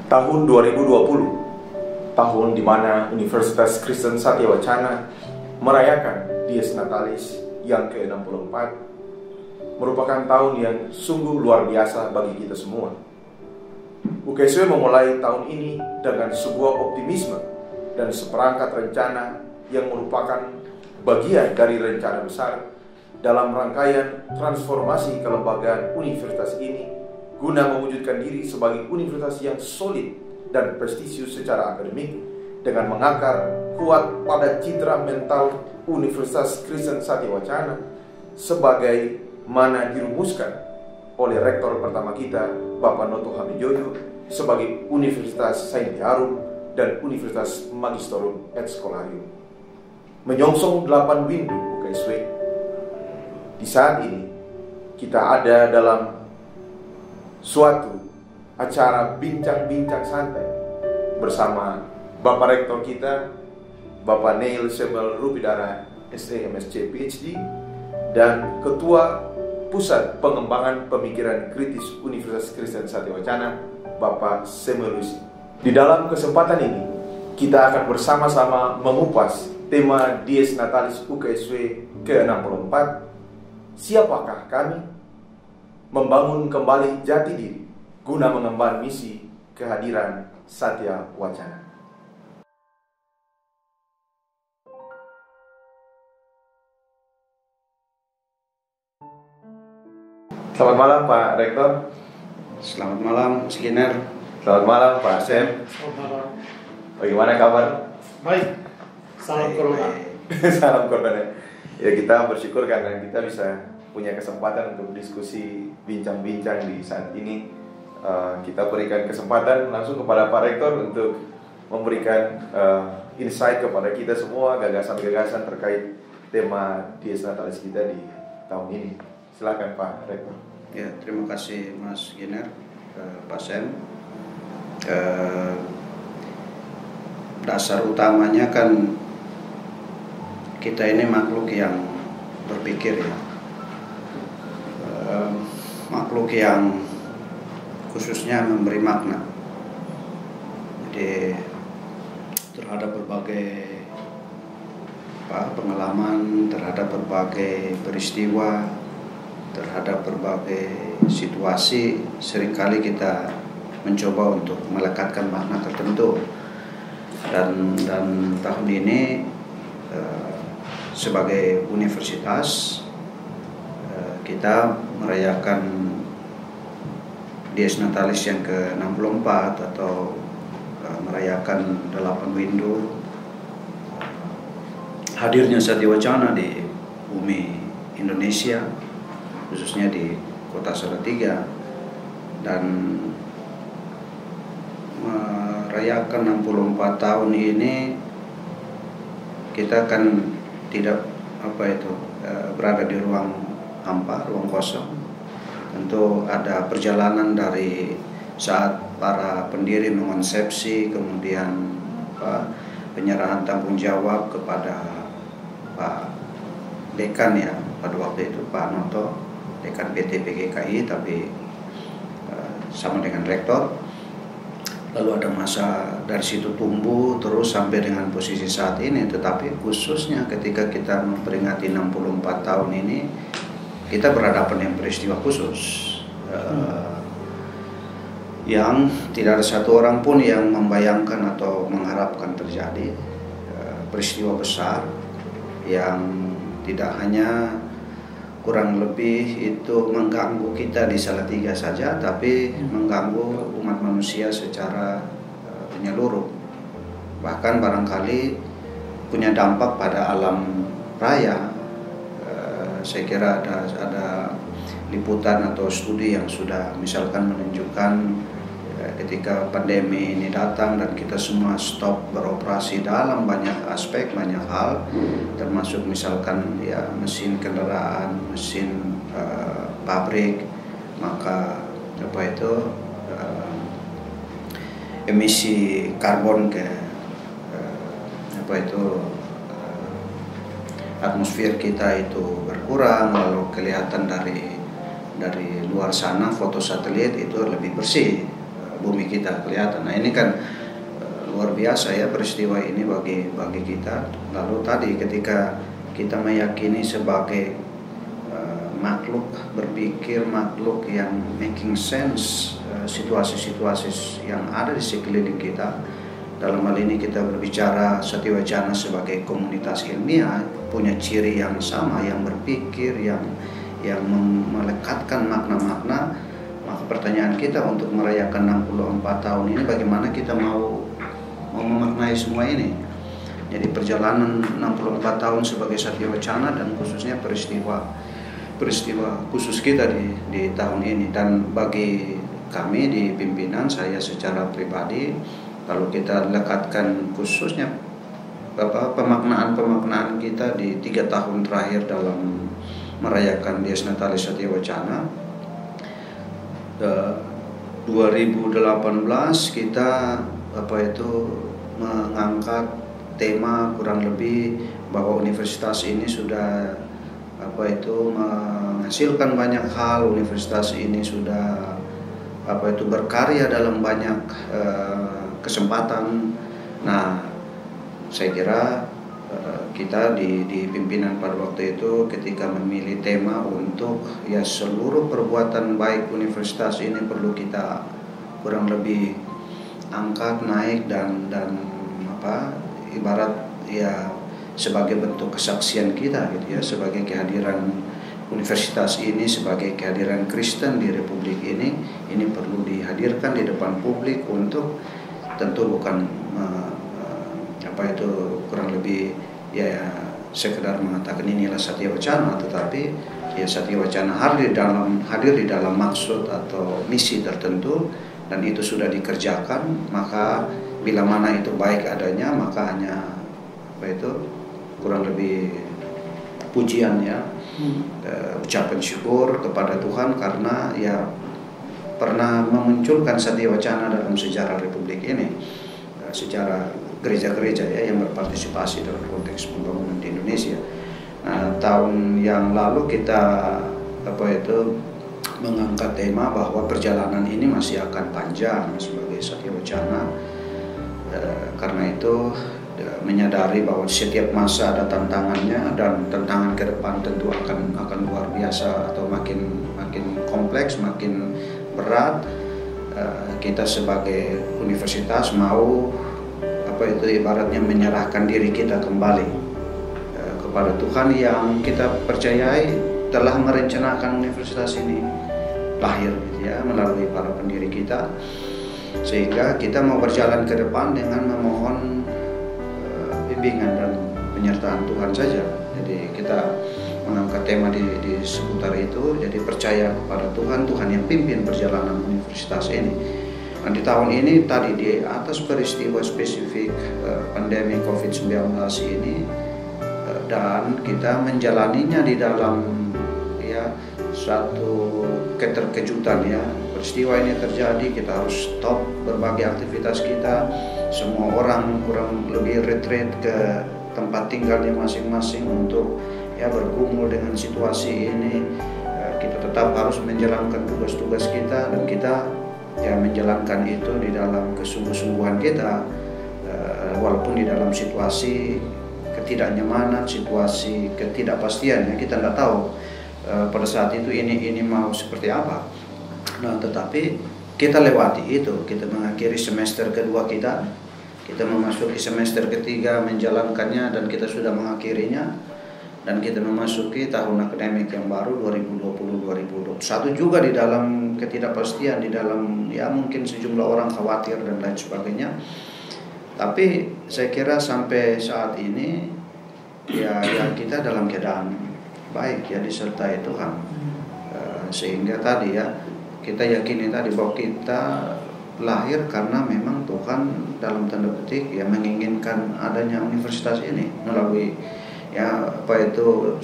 Tahun 2020, tahun di mana Universitas Kristen Satya Wacana merayakan Dies Natalis yang ke-64, merupakan tahun yang sungguh luar biasa bagi kita semua. UKSW memulai tahun ini dengan sebuah optimisme dan seperangkat rencana yang merupakan bagian dari rencana besar dalam rangkaian transformasi kelembagaan universitas ini guna mewujudkan diri sebagai universitas yang solid dan prestisius secara akademik dengan mengakar kuat pada citra mental Universitas Kristen Satya Wacana sebagai mana dirumuskan oleh rektor pertama kita, Bapak Noto Hamijoyo, sebagai Universitas Sainti Harum dan Universitas Magisterium et Scholarium. Menyongsong 8 windu UKSW, di saat ini kita ada dalam suatu acara bincang-bincang santai bersama Bapak Rektor kita, Bapak Neil Sebel Rupidara, SMSC PhD, dan Ketua Pusat Pengembangan Pemikiran Kritis Universitas Kristen Satya Wacana, Bapak Semelusi. Di dalam kesempatan ini, kita akan bersama-sama mengupas tema Dies Natalis UKSW ke-64, siapakah kami? Membangun kembali jati diri guna mengemban misi kehadiran Satya Wacana. Selamat malam Pak Rektor. Selamat malam Skinner. Selamat malam Pak Sem. Selamat malam. Bagaimana kabar? Baik. Salam corona. Salam corona. Ya, kita bersyukur karena kita bisa punya kesempatan untuk diskusi bincang-bincang di saat ini. Kita berikan kesempatan langsung kepada Pak Rektor untuk memberikan insight kepada kita semua, gagasan-gagasan terkait tema Dies Natalis kita di tahun ini. Silakan Pak Rektor. Ya, terima kasih Mas Giner, Pak Sem. Dasar utamanya kan kita ini makhluk yang berpikir ya. Makhluk yang khususnya memberi makna. Jadi terhadap berbagai pengalaman, terhadap berbagai peristiwa, terhadap berbagai situasi, seringkali kita mencoba untuk melekatkan makna tertentu. Dan tahun ini sebagai universitas kita merayakan Dies Natalis yang ke-64 atau merayakan 8 windu hadirnya Satya Wacana di bumi Indonesia, khususnya di kota Salatiga, dan merayakan 64 tahun ini kita kan tidak berada di ruang hampa, ruang kosong. Tentu ada perjalanan dari saat para pendiri mengonsepsi, kemudian penyerahan tanggung jawab kepada Pak Dekan ya, pada waktu itu Pak Noto, Dekan PT PGKI, tapi sama dengan rektor. Lalu ada masa dari situ tumbuh terus sampai dengan posisi saat ini. Tetapi khususnya ketika kita memperingati 64 tahun ini, kita berhadapan dengan peristiwa khusus yang tidak ada satu orang pun yang membayangkan atau mengharapkan terjadi. Peristiwa besar yang tidak hanya kurang lebih itu mengganggu kita di Salatiga saja, tapi mengganggu umat manusia secara menyeluruh. Bahkan barangkali punya dampak pada alam raya. Saya kira ada liputan atau studi yang sudah misalkan menunjukkan ketika pandemi ini datang dan kita semua stop beroperasi dalam banyak aspek, banyak hal, termasuk misalkan ya mesin kendaraan, mesin pabrik, maka emisi karbon ke atmosfer kita itu berkurang, lalu kelihatan dari luar sana foto satelit itu lebih bersih bumi kita kelihatan. Nah ini kan luar biasa ya peristiwa ini bagi kita. Lalu tadi ketika kita meyakini sebagai makhluk berpikir, makhluk yang making sense situasi-situasi yang ada di sekeliling kita. Dalam hal ini kita berbicara Satyawacana sebagai komunitas ilmiah, punya ciri yang sama, yang berpikir, yang melekatkan makna-makna. Maka pertanyaan kita untuk merayakan 64 tahun ini, bagaimana kita mau memaknai semua ini. Jadi perjalanan 64 tahun sebagai Satyawacana dan khususnya peristiwa khusus kita di tahun ini. Dan bagi kami di pimpinan, saya secara pribadi, kalau kita lekatkan khususnya pemaknaan kita di 3 tahun terakhir dalam merayakan Dies Natalis Satyawacana, 2018 kita mengangkat tema kurang lebih bahwa universitas ini sudah menghasilkan banyak hal. Universitas ini sudah berkarya dalam banyak kesempatan. Nah, saya kira kita di pimpinan pada waktu itu ketika memilih tema untuk seluruh perbuatan baik universitas ini perlu kita kurang lebih angkat, naik dan ibarat sebagai bentuk kesaksian kita gitu ya, sebagai kehadiran universitas ini, sebagai kehadiran Kristen di Republik ini perlu dihadirkan di depan publik untuk tentu bukan kurang lebih sekedar mengatakan inilah Satyawacana, tetapi Satyawacana hadir di dalam maksud atau misi tertentu, dan itu sudah dikerjakan. Maka bila mana itu baik adanya, maka hanya kurang lebih pujian ucapan syukur kepada Tuhan karena pernah memunculkan Satyawacana dalam sejarah Republik ini, secara gereja-gereja yang berpartisipasi dalam konteks pembangunan di Indonesia. Nah, tahun yang lalu kita mengangkat tema bahwa perjalanan ini masih akan panjang sebagai Satyawacana. Karena itu menyadari bahwa setiap masa ada tantangannya, dan tantangan ke depan tentu akan luar biasa atau makin kompleks, makin berat. Kita sebagai universitas mau ibaratnya menyerahkan diri kita kembali kepada Tuhan yang kita percayai telah merencanakan universitas ini lahir melalui para pendiri kita, sehingga kita mau berjalan ke depan dengan memohon bimbingan dan penyertaan Tuhan saja. Jadi kita mengangkat tema di seputar itu, jadi percaya kepada Tuhan yang pimpin perjalanan universitas ini. Nah, di tahun ini tadi di atas peristiwa spesifik pandemi COVID-19 ini, dan kita menjalaninya di dalam satu keterkejutan peristiwa ini terjadi, kita harus stop berbagai aktivitas kita. Semua orang kurang lebih retreat ke tempat tinggalnya masing-masing untuk bergumul dengan situasi ini. Kita tetap harus menjalankan tugas-tugas kita, dan kita menjalankan itu di dalam kesungguh-sungguhan kita, walaupun di dalam situasi ketidaknyamanan, situasi ketidakpastian kita nggak tahu pada saat itu ini mau seperti apa. Nah, tetapi kita lewati itu, kita mengakhiri semester kedua kita memasuki semester ketiga menjalankannya, dan kita sudah mengakhirinya, dan kita memasuki tahun akademik yang baru 2020-2021 juga di dalam ketidakpastian, di dalam mungkin sejumlah orang khawatir dan lain sebagainya. Tapi saya kira sampai saat ini kita dalam keadaan baik disertai Tuhan, sehingga tadi kita yakini tadi bahwa kita lahir karena memang Tuhan dalam tanda petik menginginkan adanya universitas ini melalui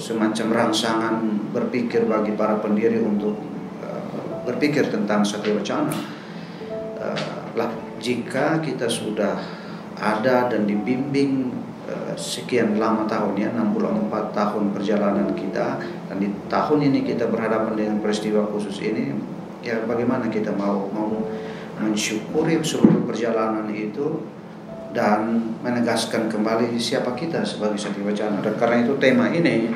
semacam rangsangan berpikir bagi para pendiri untuk berpikir tentang Satyawacana. Jika kita sudah ada dan dibimbing sekian lama tahun 64 tahun perjalanan kita, dan di tahun ini kita berhadapan dengan peristiwa khusus ini, bagaimana kita mau mensyukuri seluruh perjalanan itu dan menegaskan kembali siapa kita sebagai Satya Wacana. Dan karena itu tema ini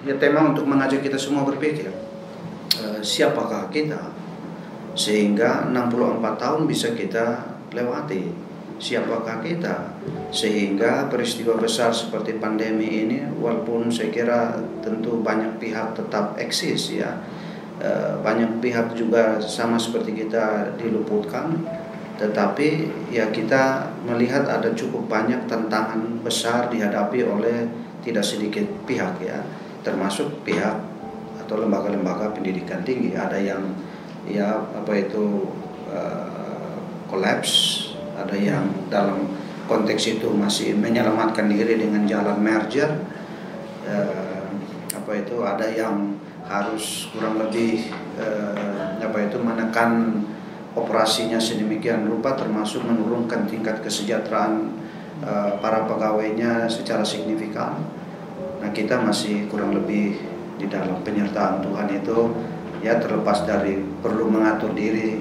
ya tema untuk mengajak kita semua berpikir siapakah kita sehingga 64 tahun bisa kita lewati. Siapakah kita sehingga peristiwa besar seperti pandemi ini, walaupun saya kira tentu banyak pihak tetap eksis ya, banyak pihak juga sama seperti kita diluputkan, tetapi ya kita melihat ada cukup banyak tantangan besar dihadapi oleh tidak sedikit pihak ya, termasuk pihak atau lembaga-lembaga pendidikan tinggi. Ada yang ya kolaps, ada yang dalam konteks itu masih menyelamatkan diri dengan jalan merger, ada yang harus kurang lebih menekan operasinya sedemikian rupa, termasuk menurunkan tingkat kesejahteraan para pegawainya secara signifikan. Nah, kita masih kurang lebih di dalam penyertaan Tuhan itu ya, terlepas dari perlu mengatur diri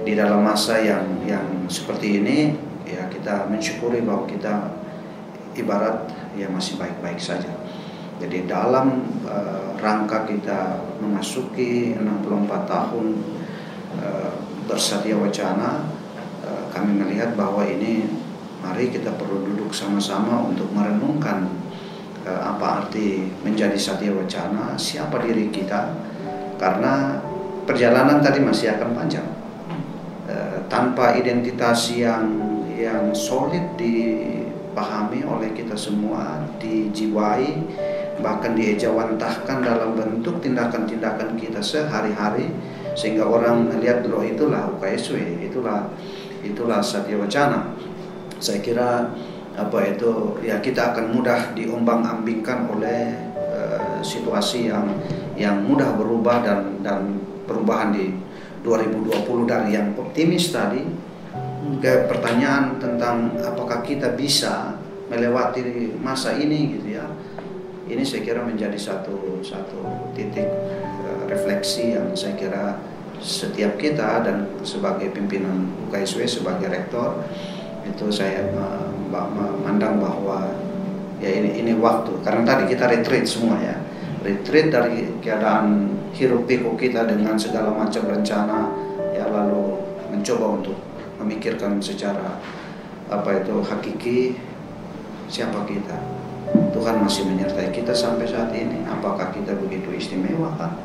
di dalam masa yang seperti ini ya, kita mensyukuri bahwa kita ibarat ya masih baik-baik saja. Jadi dalam rangka kita memasuki 64 tahun bersatya wacana, kami melihat bahwa ini mari kita perlu duduk sama-sama untuk merenungkan apa arti menjadi satya wacana, siapa diri kita, karena perjalanan tadi masih akan panjang. Tanpa identitas yang solid dipahami oleh kita semua, dijiwai, bahkan diejawantahkan dalam bentuk tindakan-tindakan kita sehari-hari, sehingga orang melihat loh itulah UKSW, itulah satya wacana. Saya kira ya kita akan mudah diombang-ambingkan oleh situasi yang mudah berubah dan perubahan di 2020 dari yang optimis tadi ke pertanyaan tentang apakah kita bisa melewati masa ini gitu ya. Ini saya kira menjadi satu titik refleksi yang saya kira setiap kita dan sebagai pimpinan UKSW, sebagai rektor, itu saya memandang bahwa ya ini waktu, karena tadi kita retreat semua ya, retreat dari keadaan hiruk pikuk kita dengan segala macam rencana ya, lalu mencoba untuk memikirkan secara hakiki siapa kita. Tuhan masih menyertai kita sampai saat ini. Apakah kita begitu istimewa kan?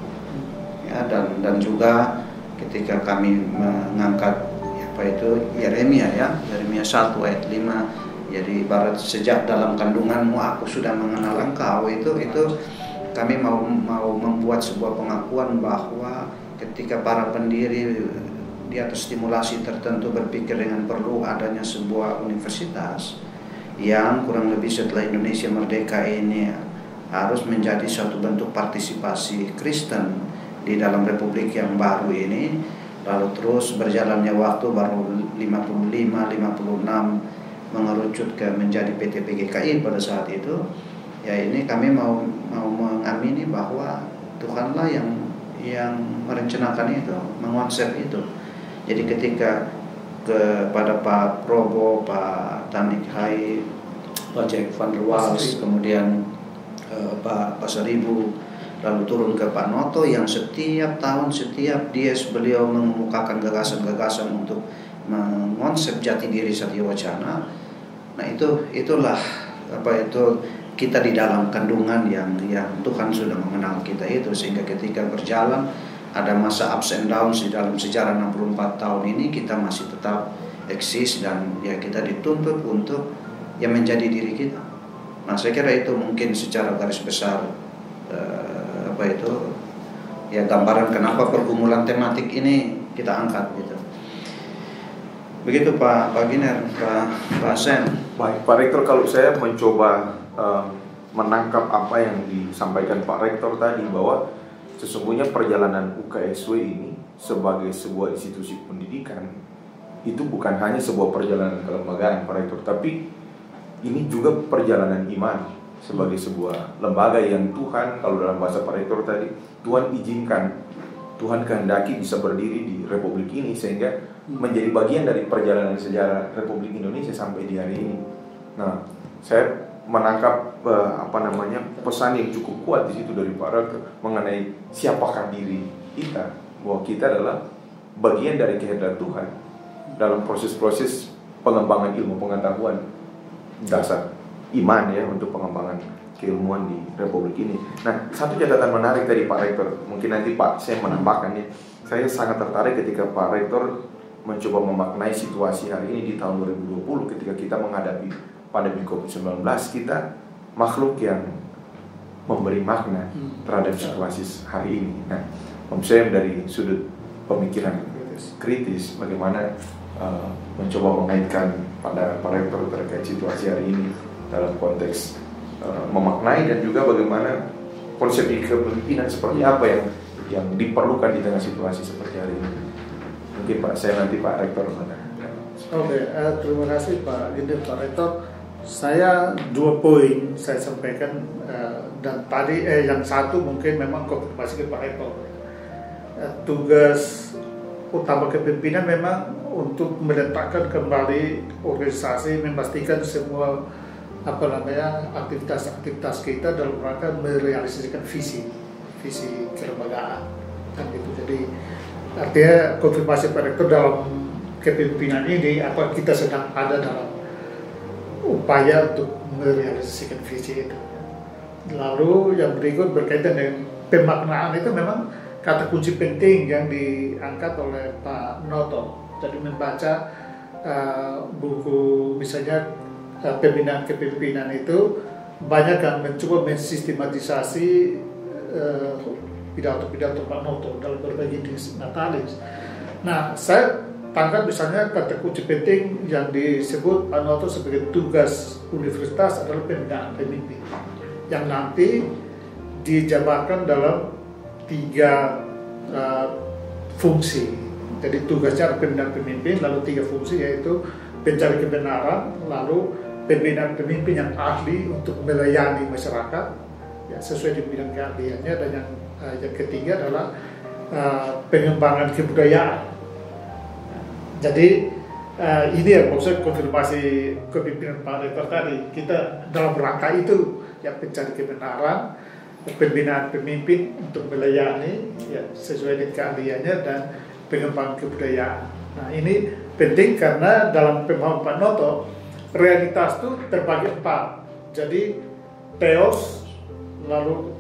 Ya, dan juga ketika kami mengangkat Yeremia 1 ayat 5, jadi ibarat sejak dalam kandunganmu aku sudah mengenal engkau, itu kami mau membuat sebuah pengakuan bahwa ketika para pendiri di atas stimulasi tertentu berpikir dengan perlu adanya sebuah universitas yang kurang lebih setelah Indonesia merdeka ini harus menjadi suatu bentuk partisipasi Kristen di dalam republik yang baru ini, lalu terus berjalannya waktu baru 55, 56 mengerucut ke menjadi PT PGKI pada saat itu. Ya, ini kami mau mengamini bahwa Tuhanlah yang merencanakan itu, mengonsep itu. Jadi ketika kepada Pak Probo, Pak Tanik Hai, Pak Jack van der Waals, kemudian Pak Pasaribu, lalu turun ke Pak Noto yang setiap tahun, setiap dies beliau mengemukakan gagasan-gagasan untuk mengonsep jati diri satya wacana. Nah itulah kita di dalam kandungan yang Tuhan sudah mengenal kita itu, sehingga ketika berjalan ada masa ups and downs di dalam sejarah 64 tahun ini, kita masih tetap eksis dan ya kita dituntut untuk yang menjadi diri kita. Nah, saya kira itu mungkin secara garis besar gambaran kenapa pergumulan tematik ini kita angkat gitu. Begitu Pak Giner, Pak Sen. Baik, Pak Rektor, kalau saya mencoba menangkap apa yang disampaikan Pak Rektor tadi, bahwa sesungguhnya perjalanan UKSW ini sebagai sebuah institusi pendidikan itu bukan hanya sebuah perjalanan kelembagaan, Pak Rektor, tapi ini juga perjalanan iman sebagai sebuah lembaga yang Tuhan, kalau dalam bahasa Pak Rektor tadi, Tuhan izinkan Tuhan kehendaki bisa berdiri di Republik ini sehingga menjadi bagian dari perjalanan sejarah Republik Indonesia sampai di hari ini. Nah, saya menangkap pesan yang cukup kuat di situ dari Pak Rektor mengenai siapakah diri kita, bahwa kita adalah bagian dari kehendak Tuhan dalam proses-proses pengembangan ilmu pengetahuan dasar iman ya, untuk pengembangan keilmuan di Republik ini. Nah, satu catatan menarik dari Pak Rektor, mungkin nanti Pak saya menambahkan ya. Saya sangat tertarik ketika Pak Rektor mencoba memaknai situasi hari ini di tahun 2020 ketika kita menghadapi pandemi COVID-19. Kita makhluk yang memberi makna terhadap situasi hari ini. Nah, saya dari sudut pemikiran kritis bagaimana mencoba mengaitkan pada Pak Rektor terkait situasi hari ini dalam konteks memaknai dan juga bagaimana konsep kepemimpinan seperti apa yang diperlukan di tengah situasi seperti hari ini. Mungkin Pak, saya nanti Pak Rektor mana? Oke, terima kasih Pak Ginting, Pak Rektor. Saya 2 poin saya sampaikan, dan tadi yang satu mungkin memang konfirmasi ke Pak Rektor. Tugas utama kepemimpinan memang untuk meletakkan kembali organisasi, memastikan semua aktivitas-aktivitas kita dalam rangka merealisasikan visi kelembagaan kan gitu. Jadi artinya konfirmasi Pak Rektor dalam kepemimpinan ini kita sedang ada dalam upaya untuk merealisasikan visi itu. Lalu yang berikut berkaitan dengan pemaknaan, itu memang kata kunci penting yang diangkat oleh Pak Noto. Jadi membaca buku misalnya pembinaan kepemimpinan itu banyak yang mencoba mensistematisasi pidato-pidato Pak Noto dalam berbagai dies natalis. Nah, saya tangkap misalnya kata kunci penting yang disebut Pak Noto sebagai tugas universitas adalah pembinaan pemimpin, yang nanti dijabarkan dalam 3 fungsi. Jadi tugasnya pembinaan pemimpin, lalu 3 fungsi, yaitu pencari kebenaran, lalu pembinaan pemimpin yang ahli untuk melayani masyarakat ya, sesuai di bidang keahliannya, dan yang ketiga adalah pengembangan kebudayaan. Jadi ini ya maksud konfirmasi kepemimpinan Pak Rektor tadi. Kita dalam rangka itu ya, pencari kebenaran, pembinaan pemimpin untuk melayani ya, sesuai dengan keahliannya, dan pengembangan kebudayaan. Nah, ini penting karena dalam pemahaman Pak Noto realitas itu terbagi 4. Jadi teos, lalu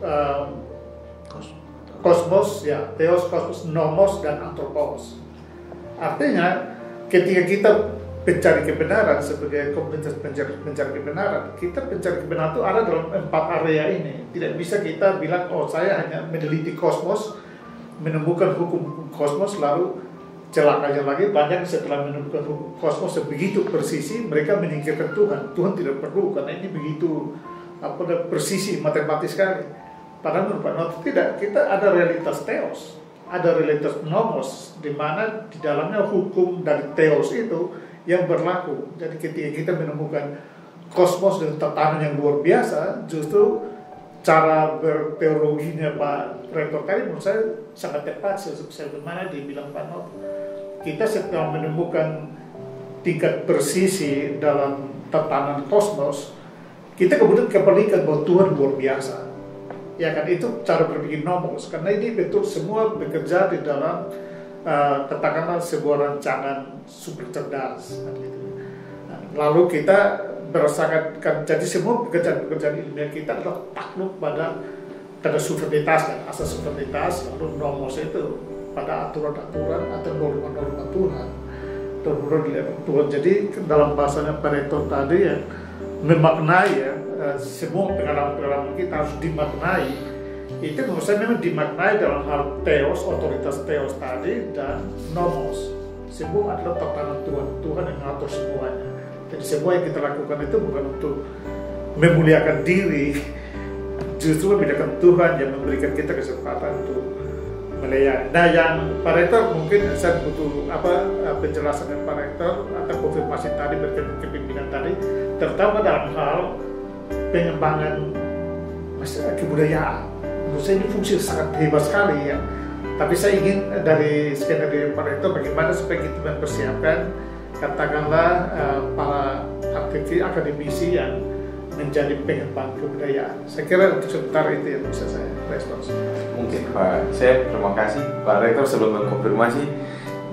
kosmos ya, teos, kosmos, nomos, dan antropos. Artinya ketika kita pencari kebenaran sebagai komunitas pencari kebenaran, kita pencari kebenaran itu ada dalam 4 area ini. Tidak bisa kita bilang, oh saya hanya meneliti kosmos, menemukan hukum kosmos, lalu celakanya lagi banyak setelah menemukan hukum kosmos sebegitu presisi mereka menyingkirkan Tuhan. Tuhan tidak perlu karena ini begitu presisi matematis sekali. Padahal menurut Pak Noto tidak. Kita ada realitas teos, ada realitas nomos, di mana di dalamnya hukum dari teos itu yang berlaku. Jadi ketika kita menemukan kosmos dengan tatanan yang luar biasa, justru cara berteologinya Pak Rektor tadi menurut saya sangat tepat sebagaimana dibilang Pak Noto. Kita setelah menemukan tingkat presisi dalam tatanan kosmos, kita kemudian kembalikan bahwa Tuhan luar biasa. Ya kan, itu cara berpikir nomos, karena ini betul semua bekerja di dalam katakanlah sebuah rancangan super cerdas kan gitu. Lalu kita berasakan kan, jadi semua pekerjaan ilmiah kita adalah takluk pada suverenitas dan asas suverenitas, lalu nomos itu pada aturan-aturan atau norma-norma Tuhan, norma-norma Tuhan. Jadi dalam bahasanya Pak Rektor tadi ya, memaknai ya, semua pengalaman-pengalaman kita harus dimaknai. Itu menurut saya memang dimaknai dalam hal teos, otoritas teos tadi, dan nomos. Semua adalah tatanan Tuhan, Tuhan yang mengatur semuanya. Jadi semua yang kita lakukan itu bukan untuk memuliakan diri, justru memuliakan Tuhan yang memberikan kita kesempatan untuk melayani. Nah, yang Pak Rektor mungkin saya butuh penjelasan dari Pak Rektor atau konfirmasi tadi berkaitan kepemimpinan tadi, terutama dalam hal pengembangan kebudayaan. Menurut saya ini fungsi sangat hebat sekali ya. Tapi saya ingin dari skenario Pak Rektor bagaimana supaya kita mempersiapkan katakanlah para akademisi yang menjadi pengembang kebudayaan. Saya kira untuk sementara itu yang bisa saya respons. Mungkin Pak, saya terima kasih Pak Rektor sebelum mengkonfirmasi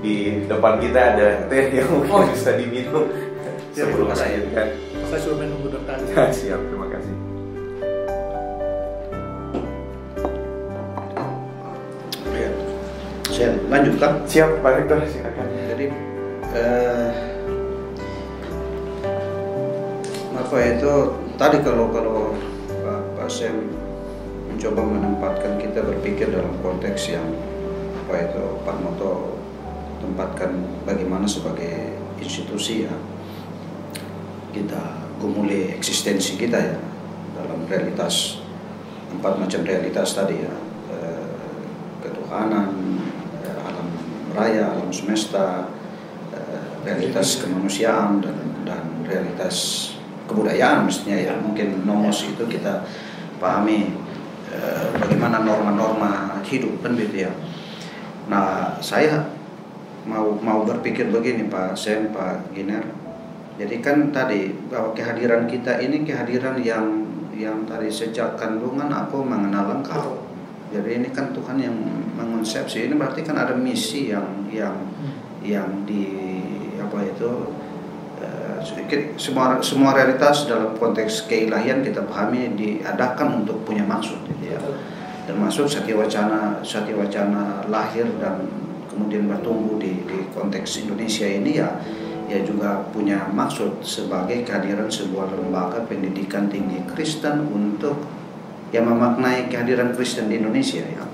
di depan kita ada teh yang mungkin bisa diminum sebelum saya kan. Saya sudah menunggu depan. Siap, terima kasih. Ya, saya lanjutkan. Siap Pak Rektor, silakan. Jadi apa itu tadi kalau Pak Sam mencoba menempatkan kita berpikir dalam konteks yang apa itu Pak Noto tempatkan bagaimana sebagai institusi ya kita gumuli eksistensi kita ya dalam realitas 4 macam realitas tadi ya, ketuhanan, alam raya, alam semesta, realitas kemanusiaan dan realitas kebudayaan mestinya ya. Mungkin nomos itu kita pahami bagaimana norma-norma hidup kan gitu ya. Nah saya mau berpikir begini Pak Sam, Pak Giner. Jadi kan tadi bahwa kehadiran kita ini kehadiran yang tadi sejak kandungan aku mengenal Engkau. Jadi ini kan Tuhan yang mengonsepsi. Ini berarti kan ada misi yang di apa itu semua realitas dalam konteks keilahian kita pahami diadakan untuk punya maksud gitu ya. Termasuk Satya Wacana lahir dan kemudian bertumbuh di konteks Indonesia ini ya juga punya maksud sebagai kehadiran sebuah lembaga pendidikan tinggi Kristen untuk yang memaknai kehadiran Kristen di Indonesia ya.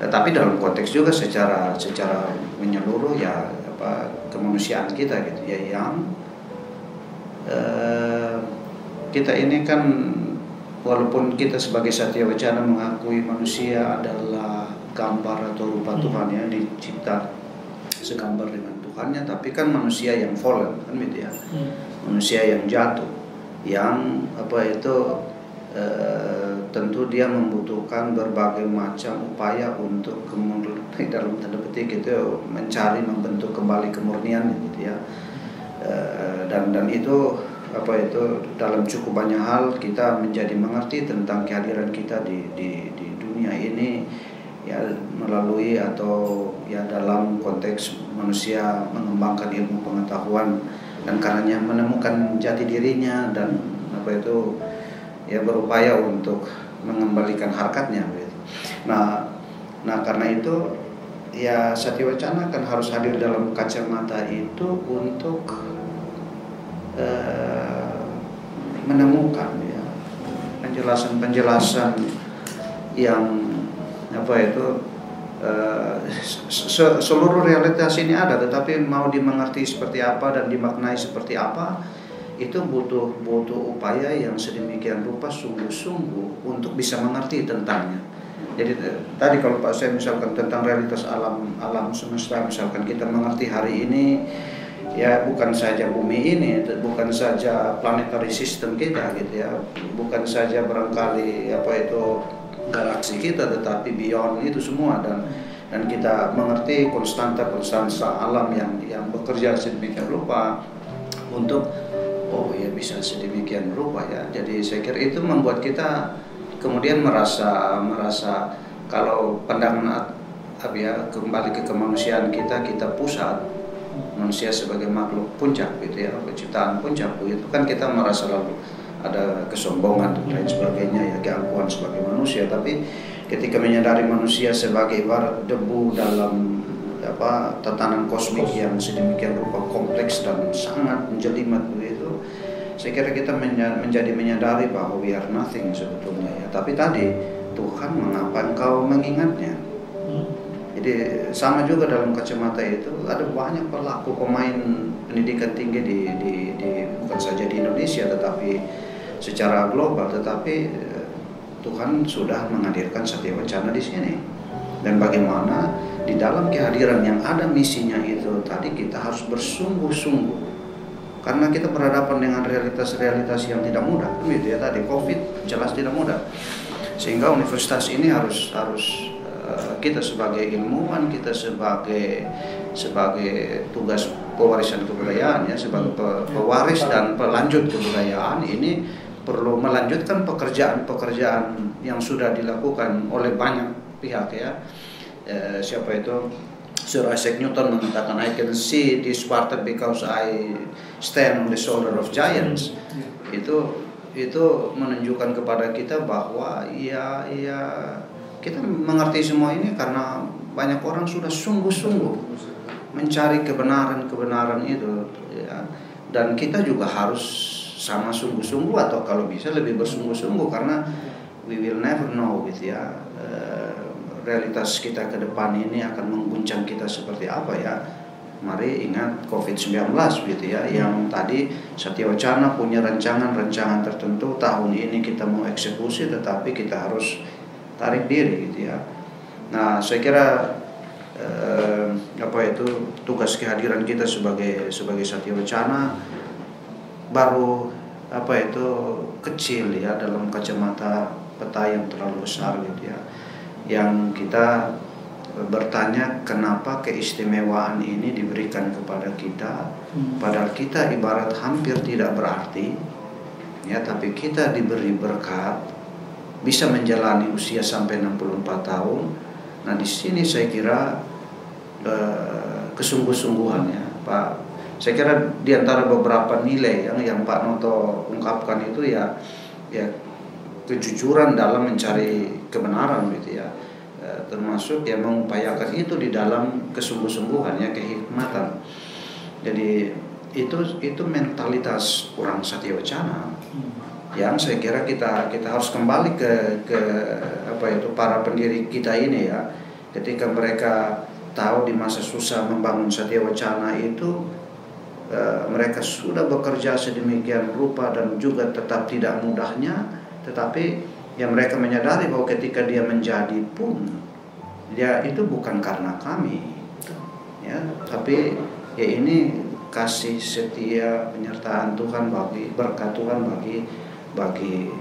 Tetapi dalam konteks juga secara menyeluruh ya apa kemanusiaan kita gitu ya yang kita ini kan walaupun kita sebagai Satya Wacana mengakui manusia adalah gambar atau rupa Tuhan ya dicipta segambar dengan Tuhannya, tapi kan manusia yang fallen kan gitu ya, manusia yang jatuh, yang apa itu tentu dia membutuhkan berbagai macam upaya untuk dalam tanda petik itu mencari membentuk kembali kemurnian gitu ya, dan itu apa itu dalam cukup banyak hal kita menjadi mengerti tentang kehadiran kita di dunia ini ya melalui atau ya dalam konteks manusia mengembangkan ilmu pengetahuan dan karenanya menemukan jati dirinya dan apa itu ya berupaya untuk mengembalikan harkatnya gitu. Nah karena itu ya Satya Wacana kan harus hadir dalam kacamata itu untuk menemukan ya penjelasan yang apa itu seluruh realitas ini ada, tetapi mau dimengerti seperti apa dan dimaknai seperti apa itu butuh upaya yang sedemikian rupa sungguh-sungguh untuk bisa mengerti tentangnya. Jadi tadi kalau Pak saya misalkan tentang realitas alam semesta, misalkan kita mengerti hari ini ya bukan saja bumi ini, bukan saja planetary system kita gitu ya, bukan saja barangkali apa itu galaksi kita, tetapi beyond itu semua dan kita mengerti konstanta alam yang bekerja sedemikian rupa untuk ya bisa sedemikian rupa ya. Jadi saya kira itu membuat kita kemudian merasa kalau pandangan ya kembali ke kemanusiaan kita pusat manusia sebagai makhluk puncak gitu ya, penciptaan puncak itu kan kita merasa lalu ada kesombongan dan lain sebagainya ya, keangkuhan sebagai manusia. Tapi ketika menyadari manusia sebagai ibarat debu dalam apa tatanan kosmik yang sedemikian rupa kompleks dan sangat menjelimet begitu, saya kira kita menjadi menyadari bahwa we are nothing sebetulnya ya. Tapi tadi Tuhan mengapa engkau mengingatnya? Jadi sama juga dalam kacamata itu ada banyak pelaku pemain pendidikan tinggi di bukan saja di Indonesia tetapi secara global, tetapi Tuhan sudah menghadirkan Satya Wacana di sini. Dan bagaimana di dalam kehadiran yang ada misinya itu tadi kita harus bersungguh-sungguh karena kita berhadapan dengan realitas-realitas yang tidak mudah. Gitu ya tadi Covid jelas tidak mudah. Sehingga universitas ini harus kita sebagai ilmuwan, kita sebagai tugas pewarisan kebudayaan ya, sebagai pewaris dan pelanjut kebudayaan ini perlu melanjutkan pekerjaan-pekerjaan yang sudah dilakukan oleh banyak pihak ya. Siapa itu? Sir Isaac Newton mengatakan, I can see this water because I stand on the shoulder of giants. Itu menunjukkan kepada kita bahwa ya kita mengerti semua ini karena banyak orang sudah sungguh-sungguh mencari kebenaran itu ya. Dan kita juga harus sama sungguh-sungguh, atau kalau bisa lebih bersungguh-sungguh, karena we will never know gitu ya. Realitas kita ke depan ini akan mengguncang kita seperti apa ya. Mari ingat COVID-19 gitu ya, yang tadi Satya Wacana punya rancangan tertentu tahun ini kita mau eksekusi, tetapi kita harus tarik diri gitu ya. Nah, saya kira tugas kehadiran kita sebagai Satya Wacana baru kecil ya dalam kacamata peta yang terlalu besar gitu ya. Yang kita bertanya kenapa keistimewaan ini diberikan kepada kita, padahal kita ibarat hampir tidak berarti ya, tapi kita diberi berkat bisa menjalani usia sampai 64 tahun. Nah, di sini saya kira kesungguh-sungguhan ya Pak. Saya kira di antara beberapa nilai yang Pak Noto ungkapkan itu ya kejujuran dalam mencari kebenaran gitu ya, termasuk ya mengupayakan itu di dalam kesungguh-sungguhan ya, kehikmatan. Jadi itu mentalitas orang Satya Wacana yang saya kira kita harus kembali ke para pendiri kita ini ya, ketika mereka tahu di masa susah membangun Satya Wacana itu, mereka sudah bekerja sedemikian rupa dan juga tetap tidak mudahnya. Tetapi yang mereka menyadari bahwa ketika dia menjadi pun dia itu bukan karena kami ya, tapi ya ini kasih setia penyertaan Tuhan, bagi berkat Tuhan bagi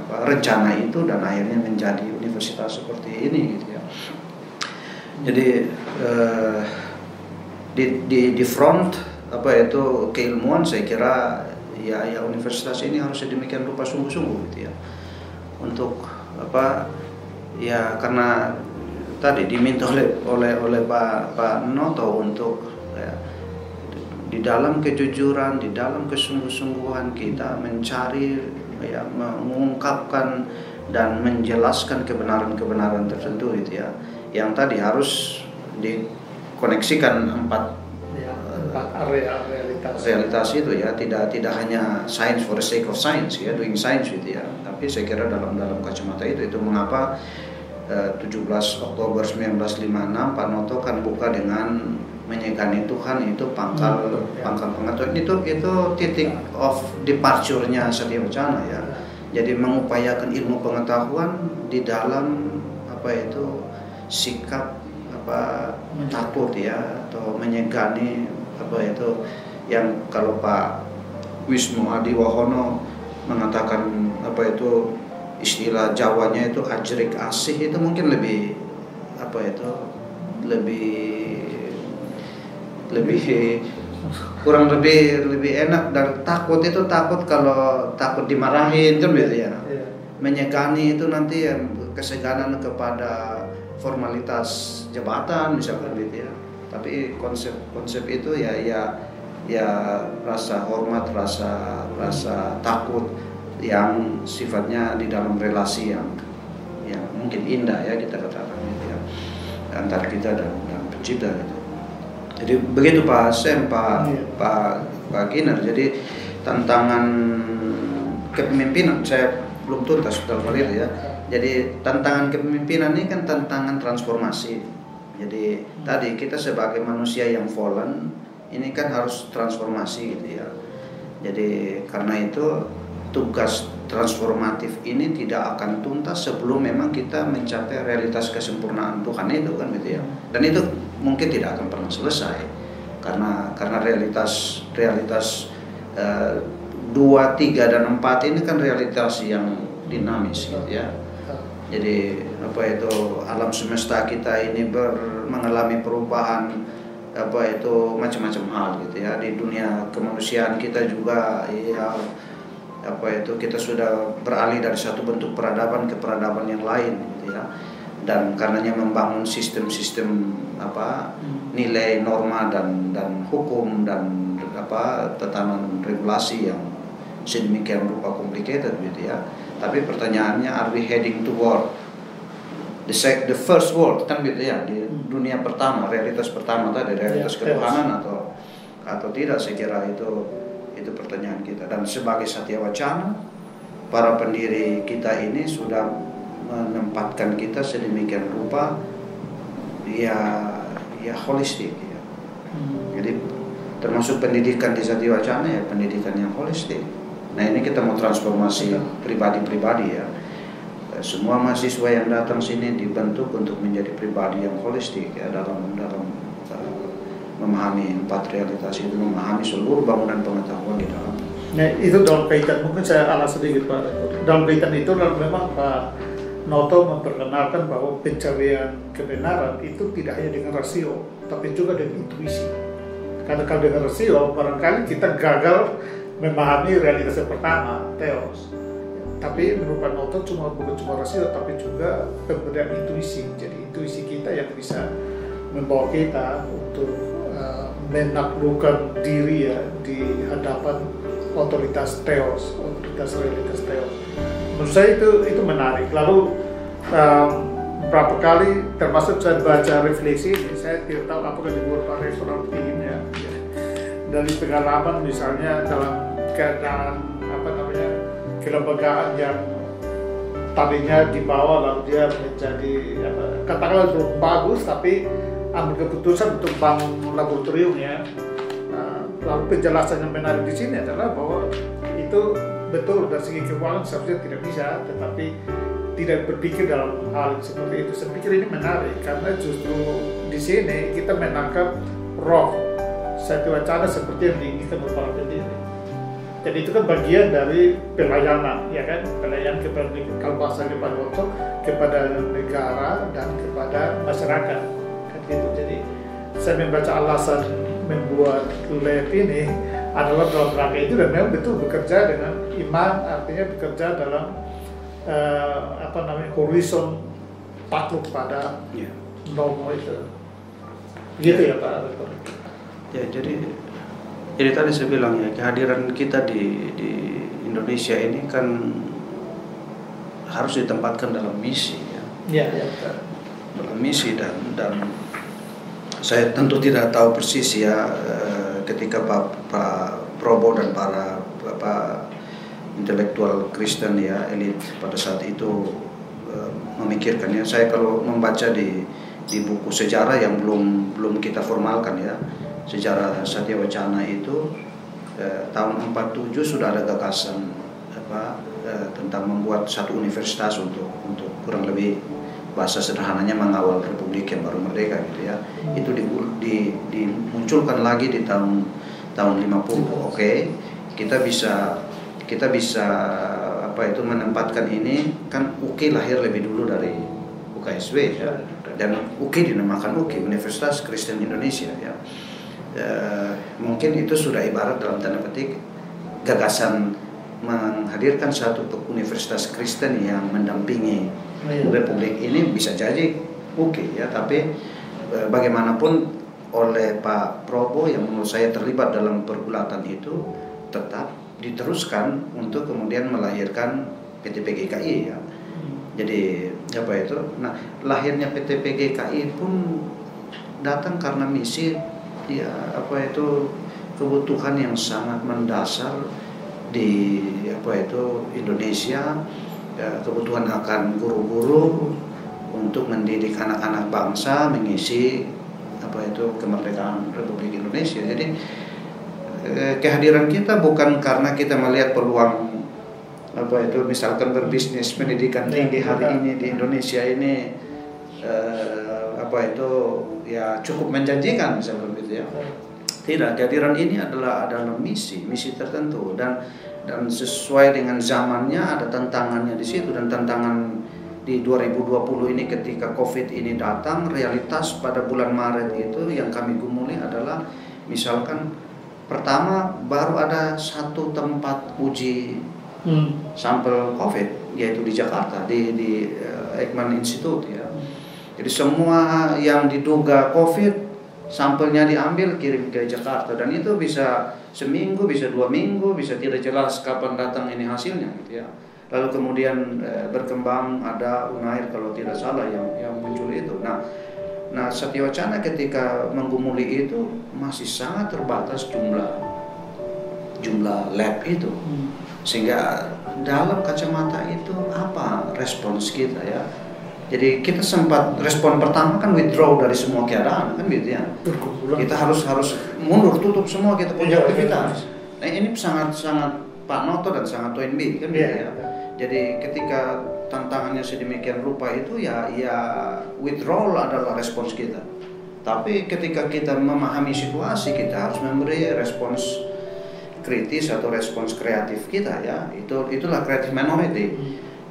rencana itu, dan akhirnya menjadi universitas seperti ini gitu ya. Jadi di front keilmuan, saya kira ya universitas ini harus sedemikian rupa sungguh-sungguh gitu ya, untuk ya, karena tadi diminta oleh Pak Noto untuk ya, di dalam kejujuran, di dalam kesungguh-sungguhan kita mencari ya, mengungkapkan dan menjelaskan kebenaran-kebenaran tertentu gitu ya, yang tadi harus dikoneksikan empat area realitas itu ya, tidak hanya science for the sake of science ya, doing science gitu ya, tapi saya kira dalam kacamata itu mengapa 17 Oktober 1956 Pak Noto kan buka dengan menyegani Tuhan, itu pangkal pengetahuan, itu titik of departure-nya Satya Wacana ya. Jadi mengupayakan ilmu pengetahuan di dalam sikap takut ya, atau menyegani yang kalau Pak Wisnu Adiwahono mengatakan istilah Jawanya itu ajrik asih, itu mungkin lebih kurang lebih enak. Dan takut itu kalau takut dimarahin kan gitu ya. Menyegani itu nanti keseganan kepada formalitas jabatan misalkan gitu ya. Tapi konsep itu ya rasa hormat, rasa takut yang sifatnya di dalam relasi yang mungkin indah ya, kita katakan gitu ya, antara kita dan pencipta gitu. Jadi begitu Pak Sem, Pak Kinar. Jadi tantangan kepemimpinan saya belum tuntas dalam hal itu ya. Jadi tantangan kepemimpinan ini kan tantangan transformasi. Jadi tadi kita sebagai manusia yang fallen ini kan harus transformasi gitu ya. Jadi karena itu tugas transformatif ini tidak akan tuntas sebelum memang kita mencapai realitas kesempurnaan Tuhan itu kan gitu ya. Dan itu mungkin tidak akan pernah selesai karena realitas 2, 3 dan 4 ini kan realitas yang dinamis gitu ya. Jadi apa itu alam semesta kita ini mengalami perubahan apa itu macam-macam hal gitu ya. Di dunia kemanusiaan kita juga ya apa itu kita sudah beralih dari satu bentuk peradaban ke peradaban yang lain gitu ya. Dan karenanya membangun sistem-sistem apa nilai norma dan hukum dan apa tatanan regulasi yang sedemikian rupa complicated gitu ya. Tapi pertanyaannya, are we heading toward the first world kan gitu ya, di dunia pertama, realitas pertama tadi, realitas ketuhanan atau tidak? Saya kira itu pertanyaan kita. Dan sebagai Satya Wacana, para pendiri kita ini sudah menempatkan kita sedemikian rupa ya holistik ya. Jadi termasuk pendidikan di Satya Wacana ya pendidikan yang holistik. Nah ini kita mau transformasi pribadi-pribadi ya. Semua mahasiswa yang datang sini dibentuk untuk menjadi pribadi yang holistik ya, dalam memahami empat realitas itu, memahami seluruh bangunan pengetahuan di dalam. Nah itu dalam kaitan, mungkin saya alas sedikit Pak. Dalam kaitan itu memang Pak Noto memperkenalkan bahwa pencarian kebenaran itu tidak hanya dengan rasio, tapi juga dengan intuisi. Karena kalau dengan rasio, barangkali kita gagal memahami realitas yang pertama, teos. Tapi menurut Pak Noto bukan cuma rasio, tapi juga pemberdayaan intuisi. Jadi intuisi kita yang bisa membawa kita untuk menaklukkan diri ya di hadapan otoritas teos, otoritas realitas teos. Menurut saya itu menarik. Lalu berapa kali termasuk saya baca refleksi ini, saya tidak tahu apakah di luar Pak restoran timnya. Dari pengalaman misalnya dalam keadaan kelembagaan yang tadinya di bawah lalu dia menjadi katakanlah belum bagus tapi ambil keputusan untuk bangun laboratorium ya. Lalu penjelasan yang menarik di sini adalah bahwa itu betul dari segi keuangan seharusnya tidak bisa, tetapi tidak berpikir dalam hal seperti itu. Saya pikir ini menarik karena justru di sini kita menangkap roh Satya Wacana seperti yang diinginkan oleh para pendiri. Jadi itu kan bagian dari pelayanan, ya kan, pelayanan kepada, kalau bahasa Pak Noto, kepada negara dan kepada masyarakat, kan gitu. Jadi saya membaca alasan membuat lab ini adalah dalam rangka itu dan memang betul bekerja dengan iman, artinya bekerja dalam horizon takluk pada nomo itu, gitu ya Pak. Ya jadi tadi saya bilang ya, kehadiran kita di Indonesia ini kan harus ditempatkan dalam misi ya. Ya. Dalam misi dan saya tentu tidak tahu persis ya ketika Pak Probo dan para intelektual Kristen ya elit pada saat itu memikirkannya. Saya kalau membaca di buku sejarah yang belum kita formalkan ya, sejarah Satya Wacana itu tahun 47 sudah ada gagasan tentang membuat satu universitas untuk kurang lebih bahasa sederhananya mengawal republik yang baru merdeka gitu ya. Itu dimunculkan lagi di tahun 50. Oke, kita bisa menempatkan ini kan. UKI lahir lebih dulu dari UKSW ya. Dan UKI dinamakan UKI, Universitas Kristen Indonesia ya. Mungkin itu sudah ibarat dalam tanda petik gagasan menghadirkan satu universitas Kristen yang mendampingi republik ini, bisa jadi UKI ya. Tapi bagaimanapun oleh Pak Probo yang menurut saya terlibat dalam pergulatan itu tetap diteruskan untuk kemudian melahirkan PT PGKI ya. Jadi nah lahirnya PT PGKI pun datang karena misi ya kebutuhan yang sangat mendasar di Indonesia, kebutuhan akan guru-guru untuk mendidik anak-anak bangsa mengisi kemerdekaan Republik Indonesia. Jadi kehadiran kita bukan karena kita melihat peluang misalkan berbisnis pendidikan tinggi hari ini di Indonesia ini ya cukup menjanjikan misalnya begitu ya. Tidak, kehadiran ini adalah misi tertentu dan sesuai dengan zamannya ada tantangannya di situ, dan tantangan di 2020 ini ketika COVID ini datang, realitas pada bulan Maret itu yang kami gumuli adalah misalkan pertama baru ada satu tempat uji sampel COVID, yaitu di Jakarta di Eijkman Institute ya. Jadi semua yang diduga COVID sampelnya diambil kirim ke Jakarta, dan itu bisa seminggu, bisa 2 minggu, bisa tidak jelas kapan datang ini hasilnya gitu ya. Lalu kemudian berkembang ada Unair kalau tidak salah yang muncul itu. Nah Satya Wacana ketika menggumuli itu masih sangat terbatas jumlah lab itu, sehingga dalam kacamata itu apa respons kita ya. Jadi kita sempat respon pertama kan withdraw dari semua keadaan kan gitu ya. Kita harus mundur, tutup semua kita punya aktivitas. Nah ini sangat Pak Noto dan sangat Toynbee kan gitu ya. Jadi ketika tantangannya sedemikian rupa itu ya withdrawal adalah respons kita. Tapi ketika kita memahami situasi, kita harus memberi respons kritis atau respons kreatif kita ya. Itulah creative minority.